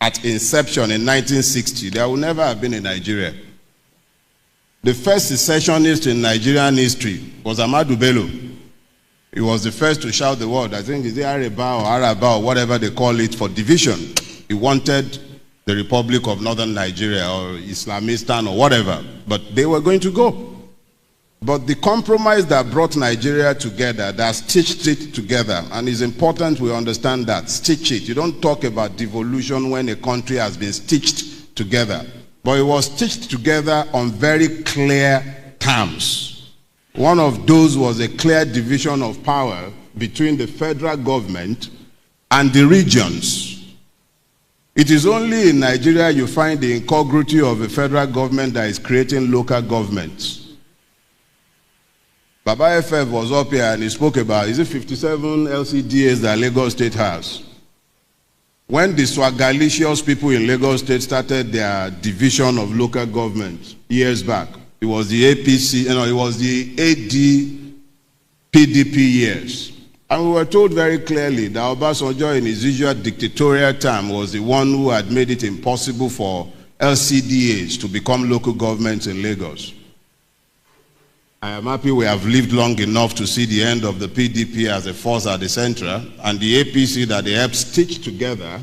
at inception in 1960, there would never have been a Nigeria. The first secessionist in Nigerian history was Ahmadu Bello. He was the first to shout the word, I think it's the Araba or whatever they call it, for division. He wanted the Republic of Northern Nigeria or Islamistan or whatever, but they were going to go. But the compromise that brought Nigeria together, that stitched it together, and it's important we understand that, stitch it. You don't talk about devolution when a country has been stitched together. But it was stitched together on very clear terms. One of those was a clear division of power between the federal government and the regions. It is only in Nigeria you find the incongruity of a federal government that is creating local governments. Baba FF was up here and he spoke about, is it 57 LCDAs that Lagos State has? When the swagalicious people in Lagos State started their division of local government years back, it was the APC, it was the AD PDP years. And we were told very clearly that Obasanjo in his usual dictatorial time was the one who had made it impossible for LCDAs to become local governments in Lagos. I am happy we have lived long enough to see the end of the PDP as a force at the center, and the APC that they helped stitch together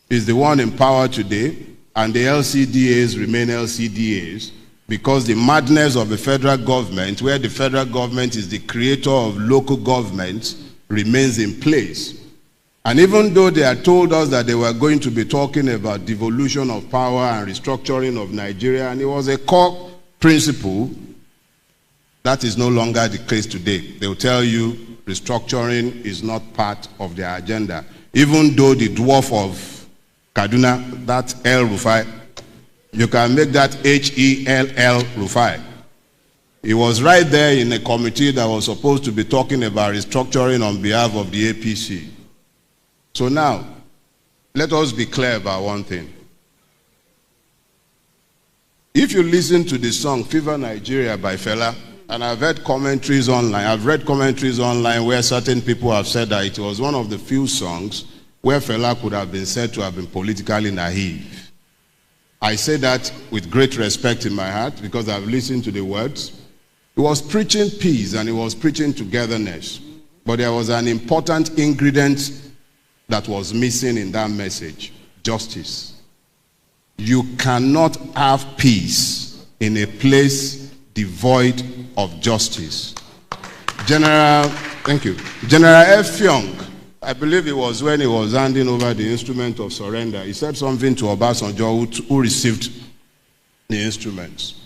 is the one in power today, and the LCDAs remain LCDAs because the madness of the federal government, where the federal government is the creator of local governments, remains in place. And even though they had told us that they were going to be talking about devolution of power and restructuring of Nigeria, and it was a core principle, that is no longer the case today. They will tell you restructuring is not part of their agenda. Even though the dwarf of Kaduna, that El Rufai, you can make that H-E-L-L Rufai. He was right there in a committee that was supposed to be talking about restructuring on behalf of the APC. So now, let us be clear about one thing. If you listen to the song Fever Nigeria by Fela, and I've read commentaries online where certain people have said that it was one of the few songs where Fela could have been said to have been politically naive. I say that with great respect in my heart because I've listened to the words. He was preaching peace and he was preaching togetherness. But there was an important ingredient that was missing in that message: justice. You cannot have peace in a place devoid of justice. Thank you. General F. Young, I believe it was when he was handing over the instrument of surrender, he said something to Obasanjo who received the instruments.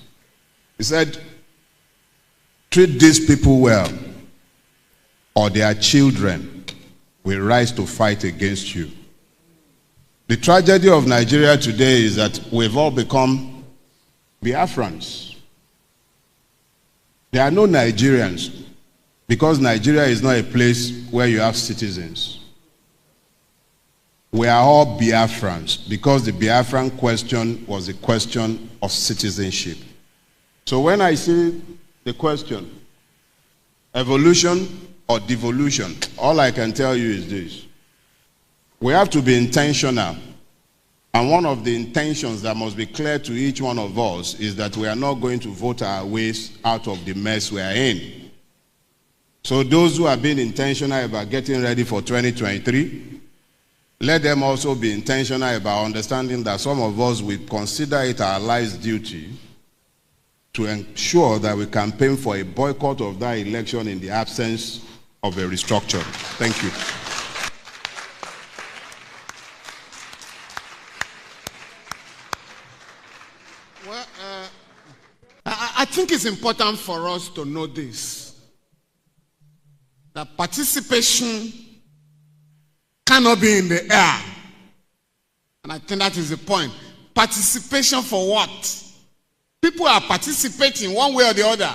He said, treat these people well, or their children will rise to fight against you. The tragedy of Nigeria today is that we've all become Biafrans. There are no Nigerians because Nigeria is not a place where you have citizens. We are all Biafrans because the Biafran question was a question of citizenship. So when I see the question, evolution or devolution, all I can tell you is this: we have to be intentional. And one of the intentions that must be clear to each one of us is that we are not going to vote our ways out of the mess we are in. So those who have been intentional about getting ready for 2023, let them also be intentional about understanding that some of us will consider it our life's duty to ensure that we campaign for a boycott of that election in the absence of a restructure. Thank you. Well, I think it's important for us to know this, that participation cannot be in the air. And I think that is the point. Participation for what? People are participating one way or the other.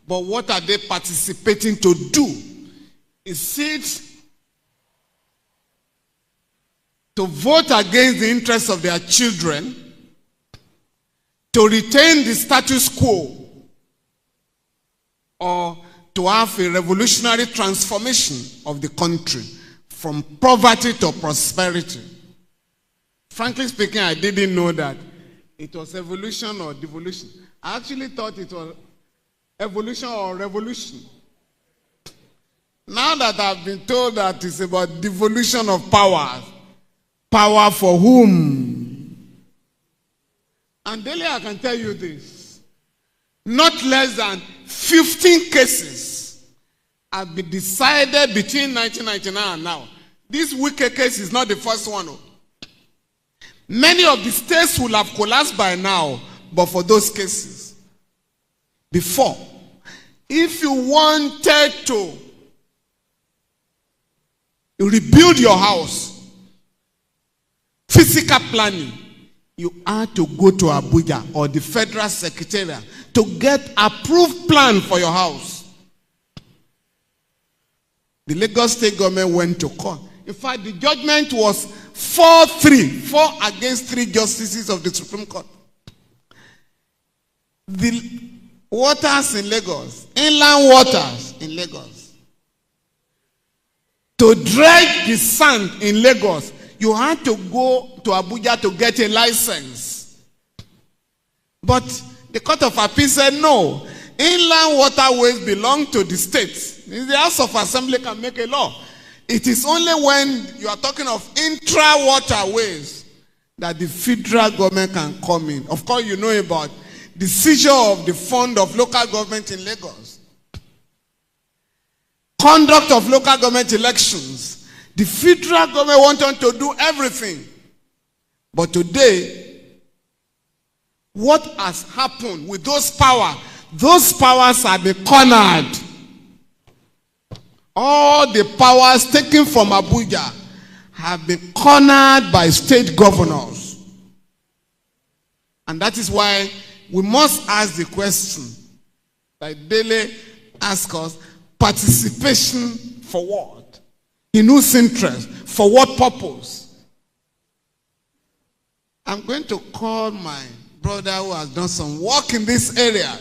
But what are they participating to do? Is it to vote against the interests of their children, to retain the status quo, or to have a revolutionary transformation of the country from poverty to prosperity? Frankly speaking, I didn't know that it was evolution or devolution. I actually thought it was evolution or revolution. Now that I've been told that it's about devolution of power, power for whom? And Dele, I can tell you this. not less than 15 cases have been decided between 1999 and now. This Wike case is not the first one. Many of the states will have collapsed by now, but for those cases. Before, if you wanted to rebuild your house, physical planning, you had to go to Abuja or the federal secretariat to get approved plan for your house. The Lagos state government went to court. In fact, the judgment was 4-3, 4 against 3 justices of the Supreme Court. The waters in Lagos, inland waters in Lagos, to dredge the sand in Lagos, you had to go to Abuja to get a license. But the Court of Appeal said no. Inland waterways belong to the states. The House of Assembly can make a law. It is only when you are talking of intra-waterways that the federal government can come in. Of course, you know about the seizure of the fund of local government in Lagos. Conduct of local government elections. The federal government wanted to do everything. But today, what has happened with those powers have been cornered. All the powers taken from Abuja have been cornered by state governors. And that is why we must ask the question, like Dele asked us, participation for what? In whose interest? For what purpose? I'm going to call my brother who has done some work in this area